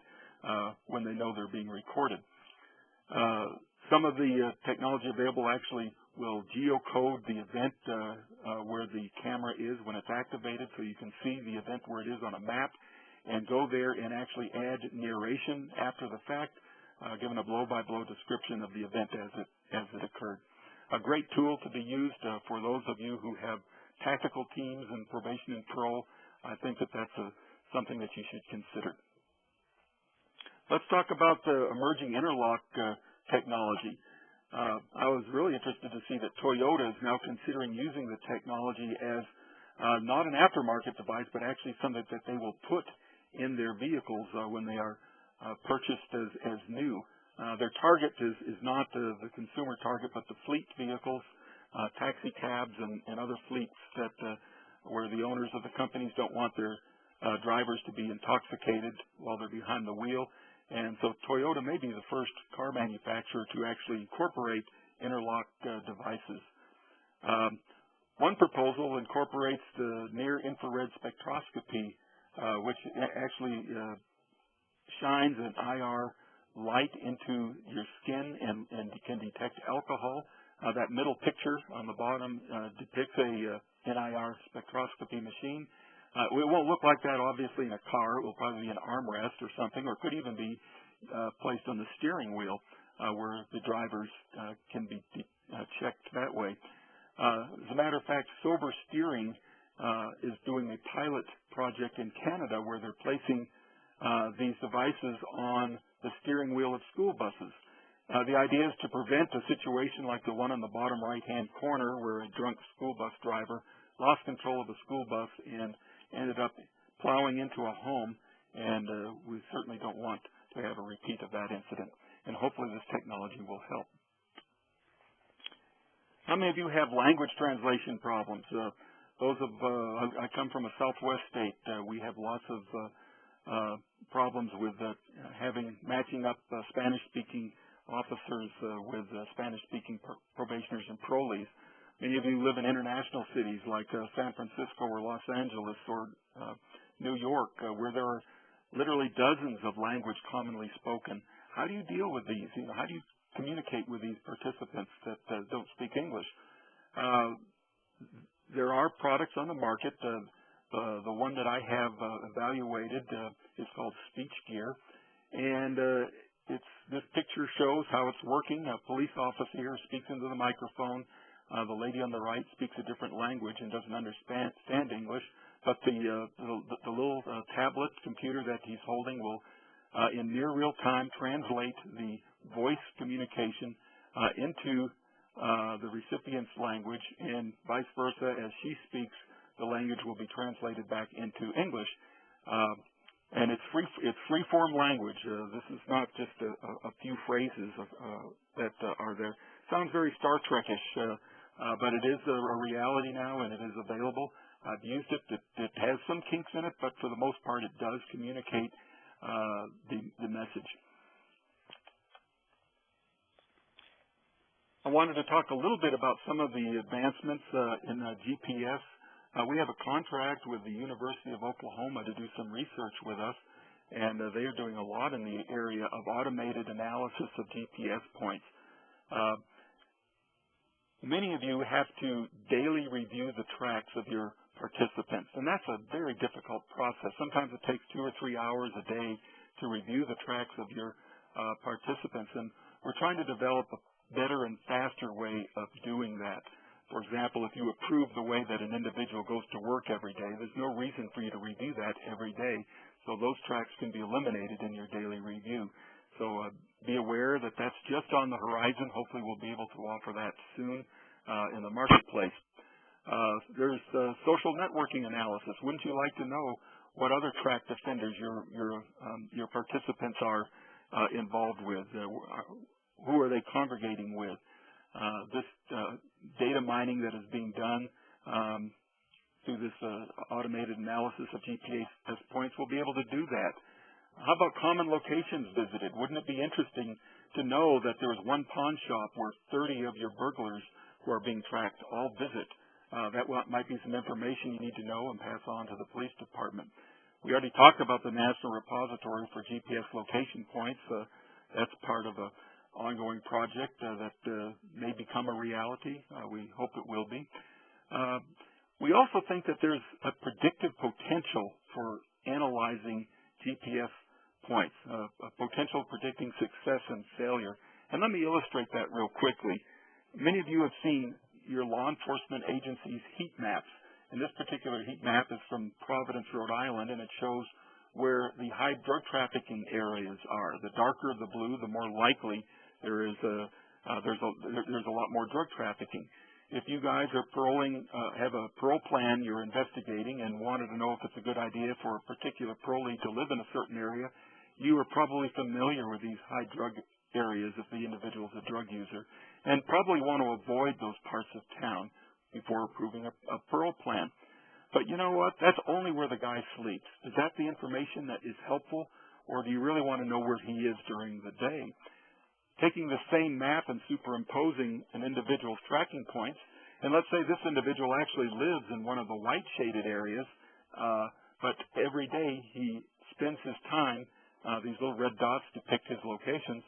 when they know they're being recorded. Some of the technology available actually will geocode the event where the camera is when it's activated, so you can see the event where it is on a map and go there and actually add narration after the fact, given a blow-by-blow description of the event as it occurred. A great tool to be used for those of you who have tactical teams in probation and parole. I think that that's something that you should consider. Let's talk about the emerging interlock technology. I was really interested to see that Toyota is now considering using the technology as not an aftermarket device, but actually something that they will put in their vehicles when they are purchased as new. Their target is not the consumer target, but the fleet vehicles, taxi cabs, and other fleets that where the owners of the companies don't want their drivers to be intoxicated while they're behind the wheel. And so Toyota may be the first car manufacturer to actually incorporate interlock devices. One proposal incorporates the near-infrared spectroscopy, which actually shines an IR light into your skin and can detect alcohol. That middle picture on the bottom depicts a NIR spectroscopy machine. It won't look like that, obviously, in a car. It will probably be an armrest or something, or it could even be placed on the steering wheel where the drivers can be checked that way. As a matter of fact, Sober Steering is doing a pilot project in Canada where they're placing these devices on the steering wheel of school buses. The idea is to prevent a situation like the one on the bottom right-hand corner where a drunk school bus driver lost control of a school bus and ended up plowing into a home, and we certainly don't want to have a repeat of that incident. And hopefully this technology will help. How many of you have language translation problems? I come from a Southwest state. We have lots of problems with matching up Spanish-speaking officers with Spanish-speaking probationers and parolees. Many of you live in international cities like San Francisco or Los Angeles or New York, where there are literally dozens of language commonly spoken. How do you deal with these? How do you communicate with these participants that don't speak English? There are products on the market. The one that I have evaluated is called Speech Gear, and this picture shows how it's working. A police officer here speaks into the microphone. The lady on the right speaks a different language and doesn't understand English, but the little tablet computer that he's holding will, in near real time, translate the voice communication into the recipient's language, and vice versa. As she speaks, the language will be translated back into English. And it's free-form language. This is not just a few phrases that are there. Sounds very Star Trek-ish, but it is a reality now, and it is available. I've used it. It has some kinks in it, but for the most part, it does communicate the message. I wanted to talk a little bit about some of the advancements in GPS. We have a contract with the University of Oklahoma to do some research with us, and they are doing a lot in the area of automated analysis of GPS points. Many of you have to daily review the tracks of your participants, and that's a very difficult process. Sometimes it takes 2 or 3 hours a day to review the tracks of your participants, and we're trying to develop a better and faster way of doing that. For example, if you approve the way that an individual goes to work every day, there's no reason for you to review that every day. So those tracks can be eliminated in your daily review. So be aware that that's just on the horizon. Hopefully we'll be able to offer that soon in the marketplace. There's social networking analysis. Wouldn't you like to know what other tracked offenders your participants are involved with? Who are they congregating with? This data mining that is being done through this automated analysis of GPS points, will be able to do that. How about common locations visited? Wouldn't it be interesting to know that there is one pawn shop where 30 of your burglars who are being tracked all visit? That might be some information you need to know and pass on to the police department. We already talked about the National Repository for GPS location points. That's part of an ongoing project that may become a reality. We hope it will be. We also think that there's a predictive potential for analyzing GPS points, a potential predicting success and failure. And let me illustrate that real quickly. Many of you have seen your law enforcement agency's heat maps. And this particular heat map is from Providence, Rhode Island, and it shows where the high drug trafficking areas are. The darker the blue, the more likely there's a lot more drug trafficking. If you guys are have a parole plan you're investigating and wanted to know if it's a good idea for a particular parolee to live in a certain area, you are probably familiar with these high drug areas if the individual is a drug user, and probably want to avoid those parts of town before approving a parole plan. But you know what? That's only where the guy sleeps. Is that the information that is helpful, or do you really want to know where he is during the day? Taking the same map and superimposing an individual's tracking points, and let's say this individual actually lives in one of the white shaded areas, but every day he spends his time, these little red dots depict his locations,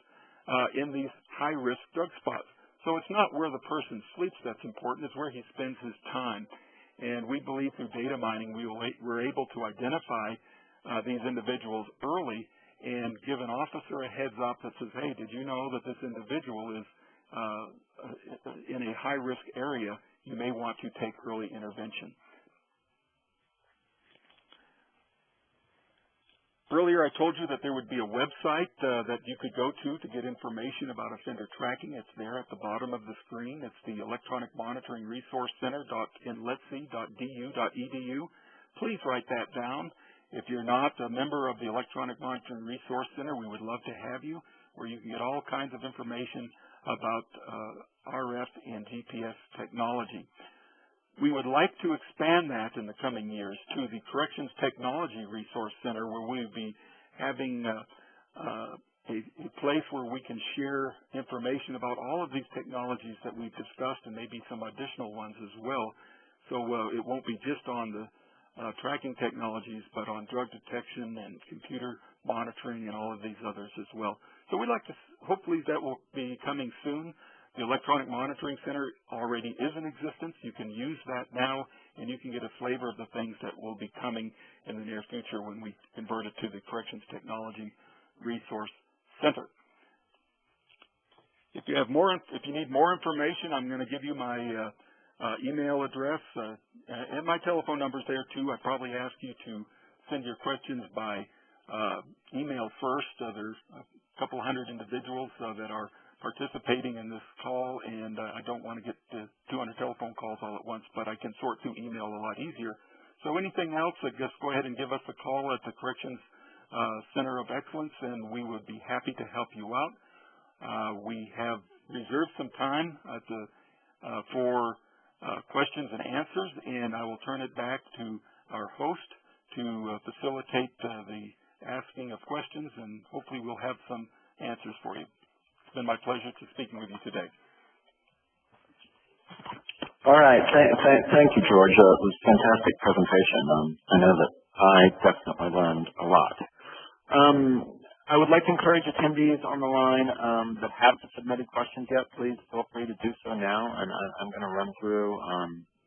in these high-risk drug spots. So it's not where the person sleeps that's important, it's where he spends his time. And we believe through data mining we're able to identify these individuals early and give an officer a heads up that says, hey, did you know that this individual is in a high-risk area? You may want to take early intervention. Earlier I told you that there would be a website that you could go to get information about offender tracking. It's there at the bottom of the screen. It's the Electronic Monitoring Resource Center.nletsc.du.edu. Please write that down. If you're not a member of the Electronic Monitoring Resource Center, we would love to have you, where you can get all kinds of information about RF and GPS technology. We would like to expand that in the coming years to the Corrections Technology Resource Center, where we would be having a place where we can share information about all of these technologies that we've discussed and maybe some additional ones as well. So it won't be just on the tracking technologies, but on drug detection and computer monitoring and all of these others as well. So we'd like to, hopefully that will be coming soon. The Electronic Monitoring Center already is in existence. You can use that now, and you can get a flavor of the things that will be coming in the near future when we convert it to the Corrections Technology Resource Center. If you need more information, I'm going to give you my email address and my telephone number's there too. I'd probably ask you to send your questions by email first. There's a couple hundred individuals that are participating in this call, and I don't want to get to 200 telephone calls all at once, but I can sort through email a lot easier. So anything else, just go ahead and give us a call at the Corrections Center of Excellence, and we would be happy to help you out. We have reserved some time for questions and answers, and I will turn it back to our host to facilitate the asking of questions, and hopefully we'll have some answers for you. It's been my pleasure to speaking with you today. All right. Thank you, George. It was a fantastic presentation. I know that I definitely learned a lot. I would like to encourage attendees on the line that haven't submitted questions yet. Please feel free to do so now, and I'm going to run through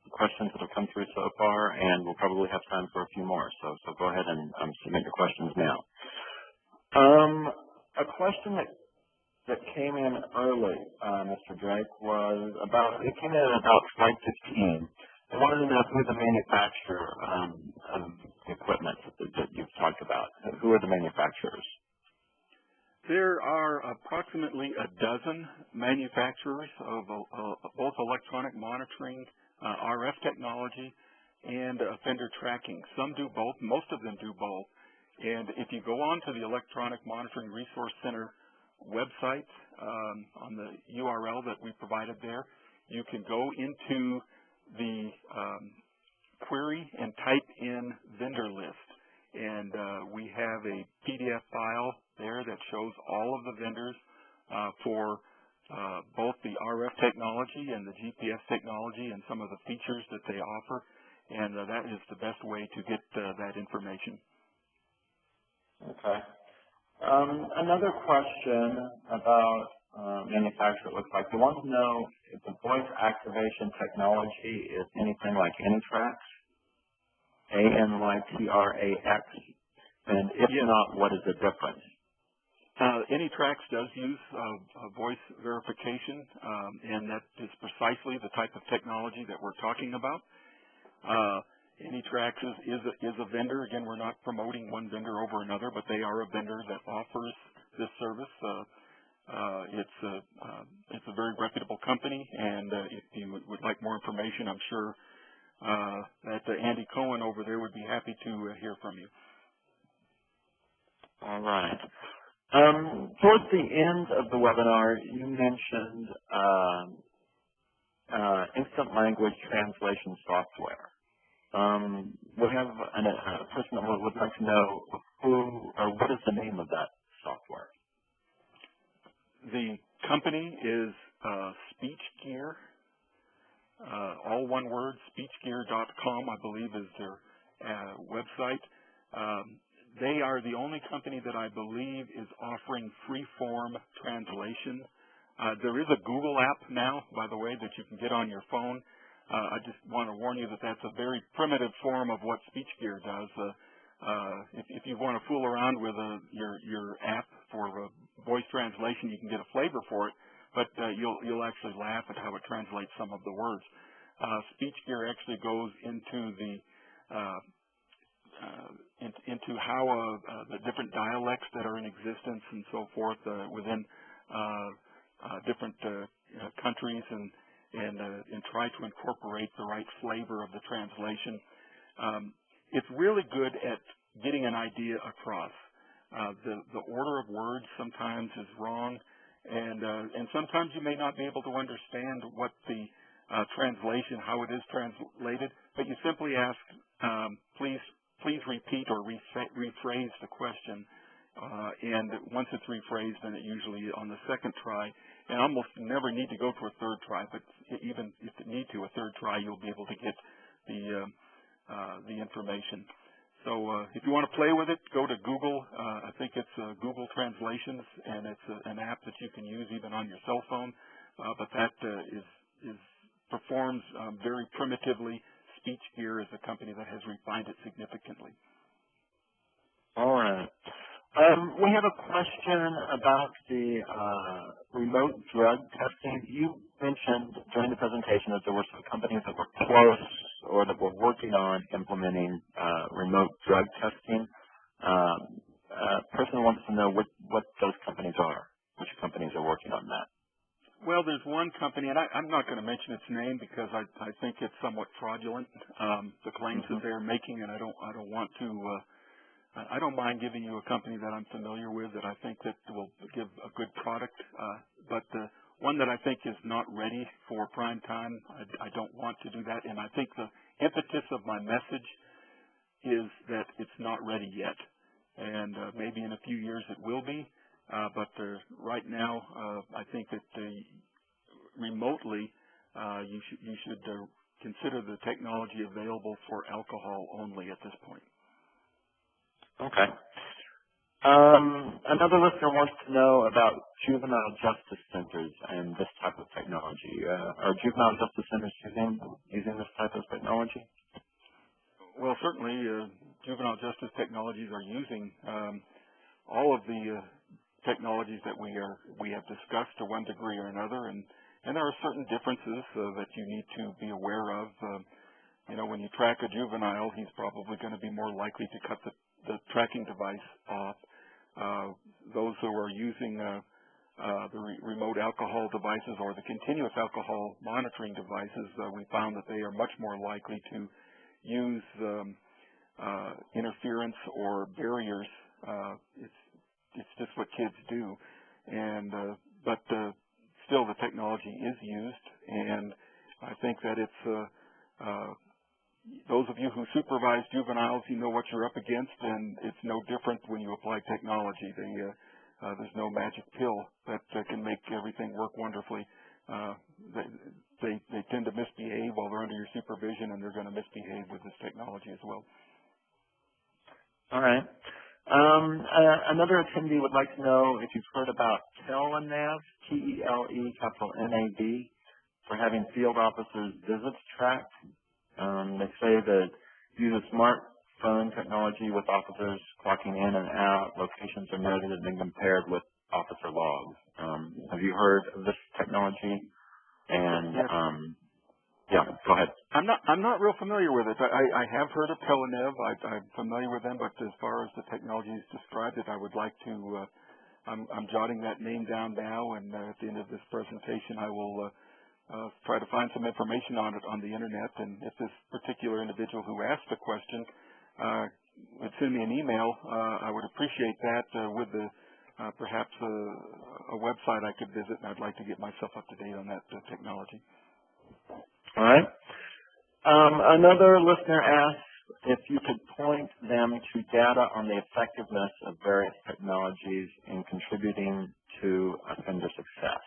the questions that have come through so far, and we'll probably have time for a few more. So go ahead and submit your questions now. A question that came in early, Mr. Drake, it came in about Flight 15. I wanted to know who the manufacturer of the equipment that you've talked about. Who are the manufacturers? There are approximately a dozen manufacturers of both electronic monitoring, RF technology, and offender tracking. Some do both. Most of them do both. And if you go on to the Electronic Monitoring Resource Center website, on the URL that we provided there, you can go into the query and type in vendor list. And we have a PDF file there that shows all of the vendors for both the RF technology and the GPS technology and some of the features that they offer. And that is the best way to get that information. Okay. Another question about manufacturer, it looks like. They want to know if the voice activation technology is anything like Anytrax, ANYTRAX, and if not, what is the difference? Anytrax does use voice verification, and that is precisely the type of technology that we're talking about. Anytrax is a vendor. Again, we're not promoting one vendor over another, but they are a vendor that offers this service. It's a very reputable company, and if you would like more information, I'm sure that Andy Cohen over there would be happy to hear from you. All right. Towards the end of the webinar, you mentioned instant language translation software. We have a person that would like to know who or what is the name of that software. The company is SpeechGear, all one word, speechgear.com, I believe is their website. They are the only company that I believe is offering free-form translation. There is a Google app now, by the way, that you can get on your phone. I just want to warn you that that's a very primitive form of what SpeechGear does. If you want to fool around with your app for voice translation, you can get a flavor for it, but you'll actually laugh at how it translates some of the words. SpeechGear actually goes into the into how the different dialects that are in existence and so forth within different countries and try to incorporate the right flavor of the translation. It's really good at getting an idea across. The order of words sometimes is wrong, and sometimes you may not be able to understand what the translation, how it is translated, but you simply ask, please repeat or rephrase the question, and once it's rephrased, then it usually on the second try, and almost never need to go to a third try, but even if you need to a third try, you'll be able to get the information. So if you want to play with it, go to Google. I think it's Google Translations, and it's an app that you can use even on your cell phone, but that performs very primitively. SpeechGear is a company that has refined it significantly. All right. We have a question about the remote drug testing. You mentioned during the presentation that there were some companies that were close or that were working on implementing remote drug testing. A person wants to know what those companies are, which companies are working on that. Well, there's one company, and I'm not going to mention its name because I think it's somewhat fraudulent, the claims that they're making, and I don't want to. I don't mind giving you a company that I'm familiar with that I think that will give a good product, but the one that I think is not ready for prime time, I don't want to do that, and I think the impetus of my message is that it's not ready yet, and maybe in a few years it will be. But right now, I think that remotely, you should consider the technology available for alcohol only at this point. Okay. Another listener wants to know about juvenile justice centers and this type of technology. Are juvenile justice centers using this type of technology? Well, certainly, juvenile justice technologies are using all of the technologies that we have discussed to one degree or another, and there are certain differences that you need to be aware of. When you track a juvenile, he's probably going to be more likely to cut the tracking device off. Those who are using the remote alcohol devices or the continuous alcohol monitoring devices, we found that they are much more likely to use interference or barriers. It's just what kids do, but still the technology is used, and I think that it's those of you who supervise juveniles, you know what you're up against, and it's no different when you apply technology. There's no magic pill that can make everything work wonderfully. They tend to misbehave while they're under your supervision, and they're going to misbehave with this technology as well. All right. Another attendee would like to know if you've heard about TeleNav, T-E-L-E, capital N-A-V, for having field officers' visits tracked. They say that use a smartphone technology with officers clocking in and out. Locations are noted and then compared with officer logs. Have you heard of this technology? And yeah, go ahead. I'm not real familiar with it. I have heard of TeleNav. I'm familiar with them, but as far as the technology is described, I would like to. I'm jotting that name down now, and at the end of this presentation, I will try to find some information on it on the internet. And if this particular individual who asked the question would send me an email, I would appreciate that with the perhaps a website I could visit, and I'd like to get myself up to date on that technology. All right. Another listener asked if you could point them to data on the effectiveness of various technologies in contributing to offender success.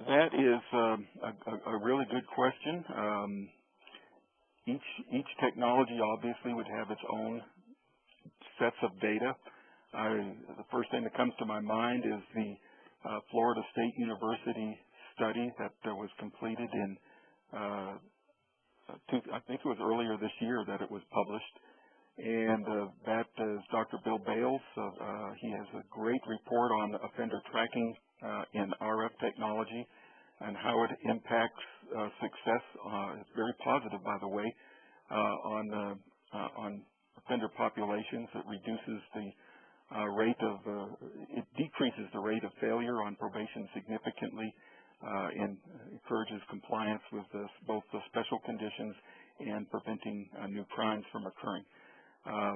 That is a really good question. Each technology obviously would have its own sets of data. The first thing that comes to my mind is the Florida State University study that was completed in, I think it was earlier this year that it was published. And that is Dr. Bill Bales. He has a great report on offender tracking in RF technology and how it impacts success. It's very positive, by the way, on offender populations. It reduces the it decreases the rate of failure on probation significantly and encourages compliance with both the special conditions and preventing new crimes from occurring.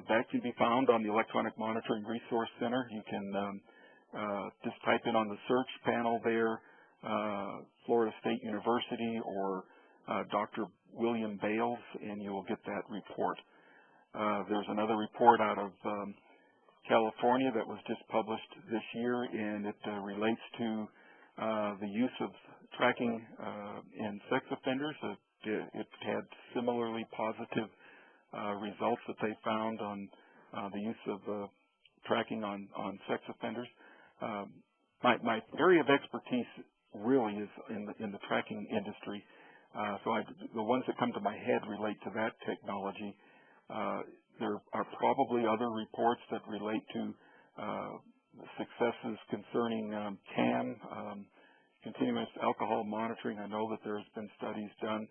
That can be found on the Electronic Monitoring Resource Center. You can just type in on the search panel there, Florida State University or Dr. William Bales, and you will get that report. There's another report out of California that was just published this year, and it relates to the use of tracking in sex offenders. It had similarly positive results that they found on the use of tracking on sex offenders. My area of expertise really is in the tracking industry, so the ones that come to my head relate to that technology. There are probably other reports that relate to successes concerning CAM, continuous alcohol monitoring. I know that there's been studies done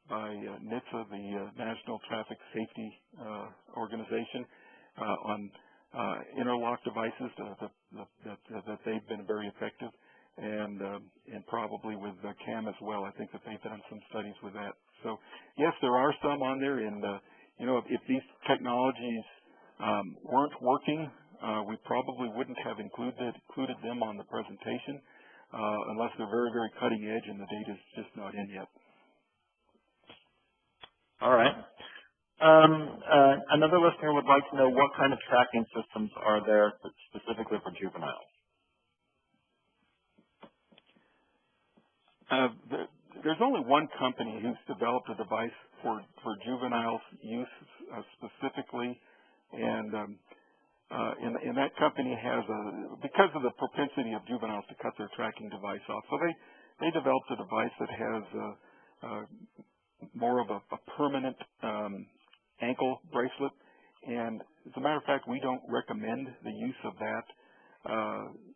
by NHTSA, the National Traffic Safety Organization, on interlock devices that they've been very effective, and probably with CAM as well. I think that they've done some studies with that. So yes, there are some on there, and if these technologies weren't working, we probably wouldn't have included them on the presentation unless they're very, very cutting edge and the data's just not in yet. All right. Another listener would like to know what kind of tracking systems are there specifically for juveniles. There's only one company who's developed a device for juveniles use specifically, and that company has because of the propensity of juveniles to cut their tracking device off, so they developed a device that has more of a permanent ankle bracelet, and as a matter of fact, we don't recommend the use of that.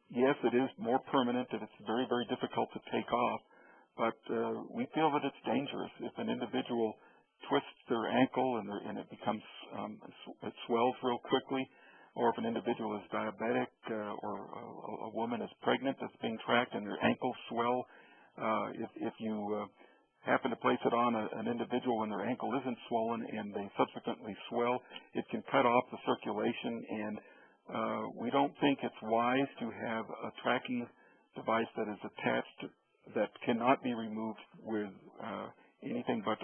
Yes, it is more permanent and it's very, very difficult to take off, but we feel that it's dangerous. If an individual twists their ankle and it becomes it swells real quickly, or if an individual is diabetic or a woman is pregnant that's being tracked and their ankles swell, if you happen to place it on an individual when their ankle isn't swollen and they subsequently swell, it can cut off the circulation, and we don't think it's wise to have a tracking device that is attached that cannot be removed with anything but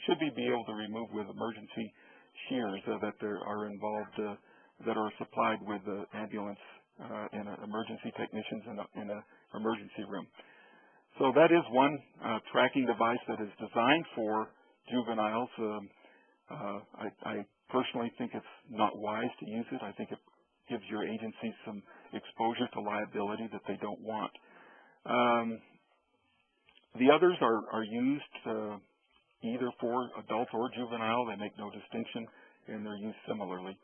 should be able to remove with emergency shears that are involved, that are supplied with ambulance and emergency technicians in an emergency room. So that is one tracking device that is designed for juveniles. I personally think it's not wise to use it. I think it gives your agency some exposure to liability that they don't want. The others are used either for adult or juvenile. They make no distinction, and they're used similarly.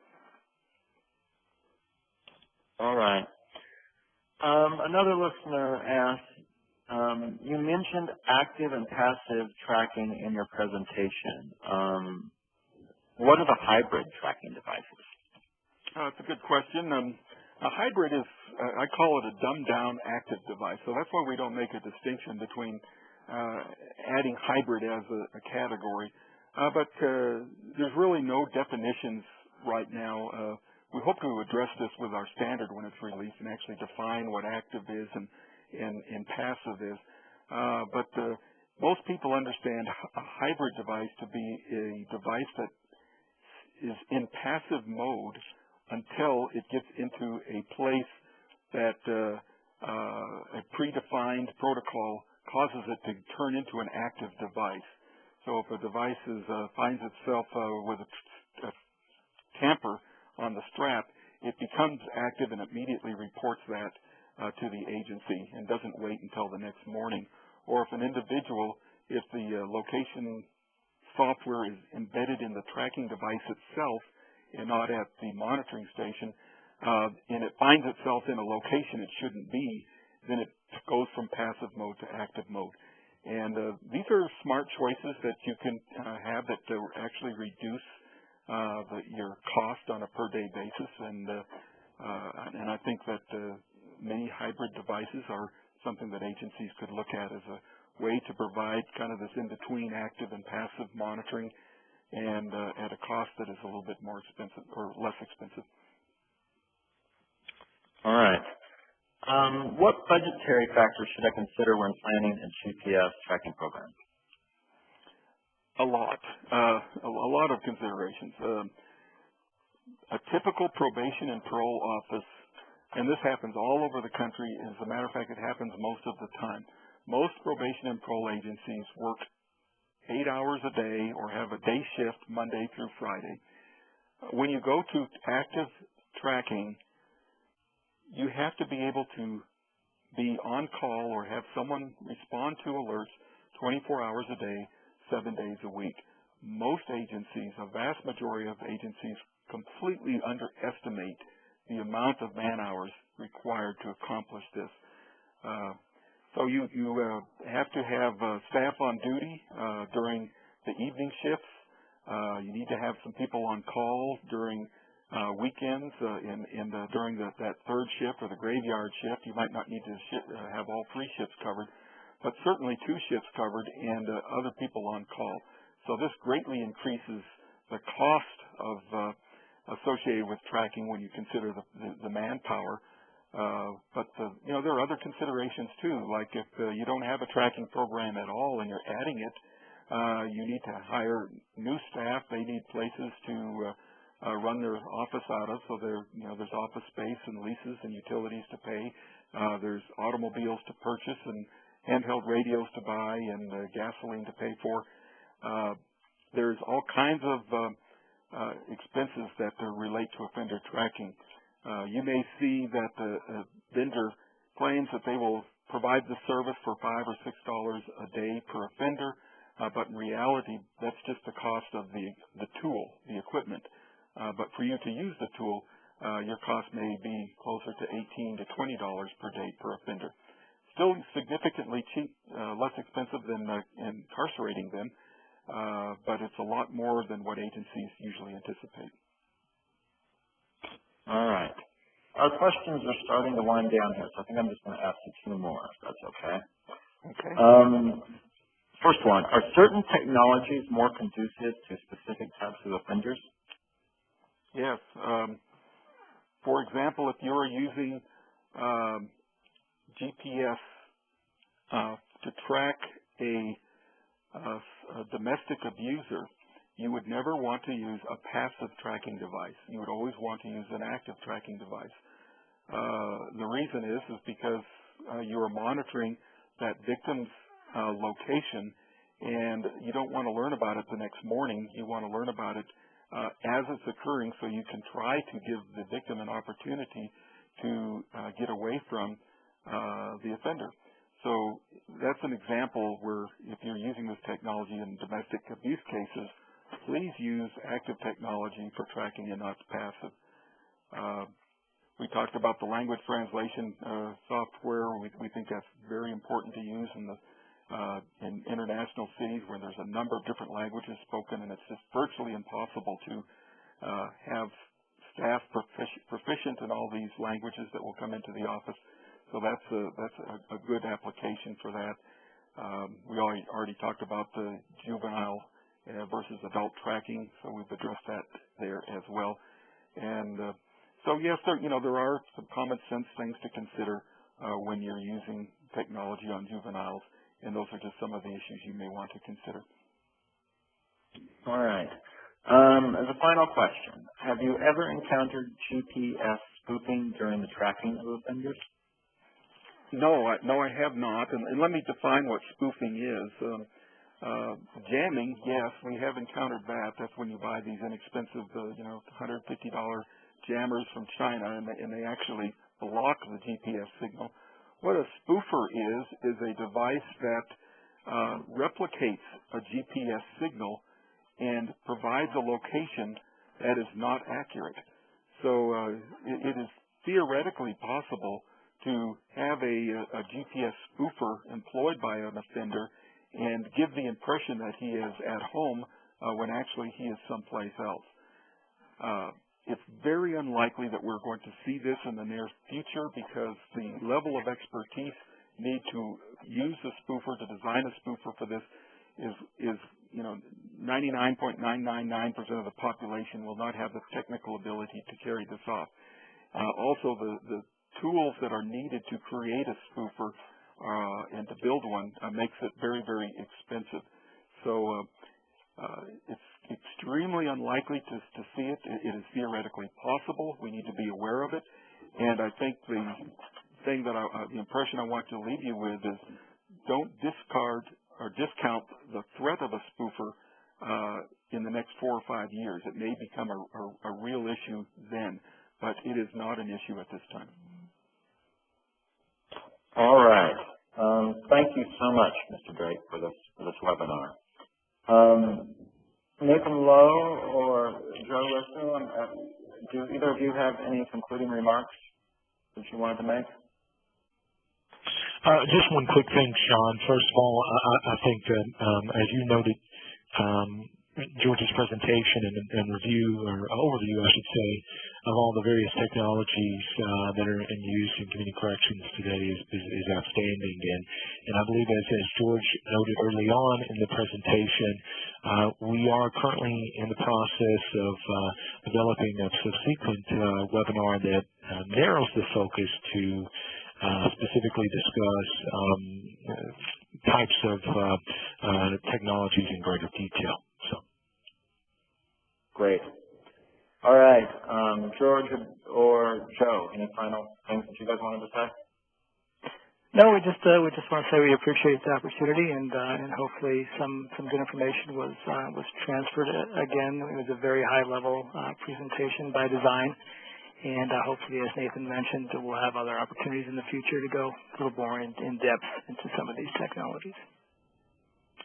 All right. Another listener asked, you mentioned active and passive tracking in your presentation. What are the hybrid tracking devices? That's a good question. A hybrid is, I call it a dumbed-down active device. So that's why we don't make a distinction between adding hybrid as a category. But there's really no definitions right now. We hope to address this with our standard when it's released and actually define what active is and passive is. But most people understand a hybrid device to be a device that is in passive mode until it gets into a place that a predefined protocol causes it to turn into an active device. So if a device finds itself with a tamper on the strap, it becomes active and immediately reports that to the agency and doesn't wait until the next morning. Or if an individual, if the location software is embedded in the tracking device itself and not at the monitoring station, and it finds itself in a location it shouldn't be, then it goes from passive mode to active mode. And these are smart choices that you can have that actually reduce your cost on a per-day basis. And I think that many hybrid devices are something that agencies could look at as a way to provide kind of this in-between active and passive monitoring, and at a cost that is a little bit more expensive or less expensive. All right. What budgetary factors should I consider when planning a GPS tracking program? A lot of considerations. A typical probation and parole office, and this happens all over the country. As a matter of fact, it happens most of the time. Most probation and parole agencies work 8 hours a day or have a day shift Monday through Friday. When you go to active tracking, you have to be able to be on call or have someone respond to alerts 24 hours a day, 7 days a week. Most agencies, a vast majority of agencies, completely underestimate the amount of man hours required to accomplish this. So you have to have staff on duty during the evening shifts. You need to have some people on call during weekends during that third shift or the graveyard shift. You might not need to have all 3 shifts covered, but certainly 2 shifts covered and other people on call. So this greatly increases the cost of associated with tracking when you consider the manpower. But there are other considerations too, like if you don't have a tracking program at all and you're adding it, you need to hire new staff. They need places to run their office out of, so there's office space and leases and utilities to pay. There's automobiles to purchase and handheld radios to buy and gasoline to pay for. There's all kinds of expenses that relate to offender tracking. You may see that the vendor claims that they will provide the service for $5 or $6 a day per offender, but in reality, that's just the cost of the tool, the equipment. But for you to use the tool, your cost may be closer to $18 to $20 per day per offender. Still significantly cheap, less expensive than incarcerating them, but it's a lot more than what agencies usually anticipate. All right. Our questions are starting to wind down here, so I think I'm just going to ask you 2 more, if that's okay. Okay. First one, are certain technologies more conducive to specific types of offenders? Yes. For example, if you're using GPS to track a domestic abuser, you would never want to use a passive tracking device. You would always want to use an active tracking device. The reason is because you are monitoring that victim's location, and you don't want to learn about it the next morning. You want to learn about it as it's occurring, so you can try to give the victim an opportunity to get away from the offender. So that's an example where if you're using this technology in domestic abuse cases, please use active technology for tracking and not passive. We talked about the language translation software. We think that's very important to use in international cities where there's a number of different languages spoken, and it's just virtually impossible to have staff proficient in all these languages that will come into the office. So that's a good application for that. We already talked about the juvenile versus adult tracking, so we've addressed that there as well. And so yes, there are some common sense things to consider when you're using technology on juveniles, and those are just some of the issues you may want to consider. All right. As a final question, have you ever encountered GPS spoofing during the tracking of offenders? No, I have not. And let me define what spoofing is. Jamming, yes, we have encountered that. That's when you buy these inexpensive, $150 jammers from China, and they actually block the GPS signal. What a spoofer is a device that replicates a GPS signal and provides a location that is not accurate. So it is theoretically possible to have a GPS spoofer employed by an offender and give the impression that he is at home when actually he is someplace else. It's very unlikely that we're going to see this in the near future because the level of expertise need to use a spoofer, to design a spoofer for this is 99.999% of the population will not have the technical ability to carry this off. Also, the tools that are needed to create a spoofer and to build one makes it very, very expensive. So it's extremely unlikely to see it. It is theoretically possible. We need to be aware of it. And I think the thing that the impression I want to leave you with is don't discard or discount the threat of a spoofer in the next 4 or 5 years. It may become a real issue then, but it is not an issue at this time. All right. Thank you so much, Mr. Drake, for this webinar. Nathan Lowe or Joe Russo, do either of you have any concluding remarks that you wanted to make? Just one quick thing, Sean. First of all, I think that, as you noted, George's presentation and review, or overview, I should say, of all the various technologies that are in use in community corrections today is outstanding. And I believe, as George noted early on in the presentation, we are currently in the process of developing a subsequent webinar that narrows the focus to specifically discuss types of technologies in greater detail. Great. All right. George or Joe, any final things that you guys wanted to say? No, we just want to say we appreciate the opportunity, and hopefully some good information was transferred. Again, it was a very high level presentation by design, and hopefully, as Nathan mentioned, we'll have other opportunities in the future to go a little more in depth into some of these technologies.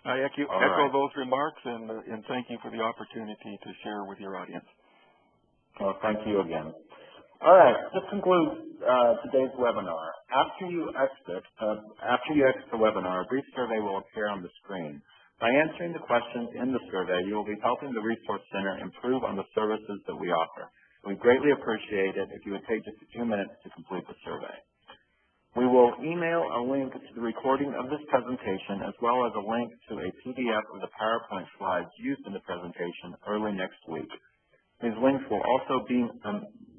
I echo those remarks, and thank you for the opportunity to share with your audience. Well, thank you again. All right, this concludes today's webinar. After you exit the webinar, a brief survey will appear on the screen. By answering the questions in the survey, you will be helping the Resource Center improve on the services that we offer. We'd greatly appreciate it if you would take just a few minutes to complete the survey. We will email a link to the recording of this presentation as well as a link to a PDF of the PowerPoint slides used in the presentation early next week. These links will also be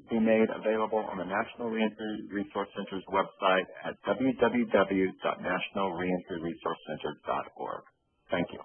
be made available on the National Reentry Resource Center's website at www.nationalreentryresourcecenter.org. Thank you.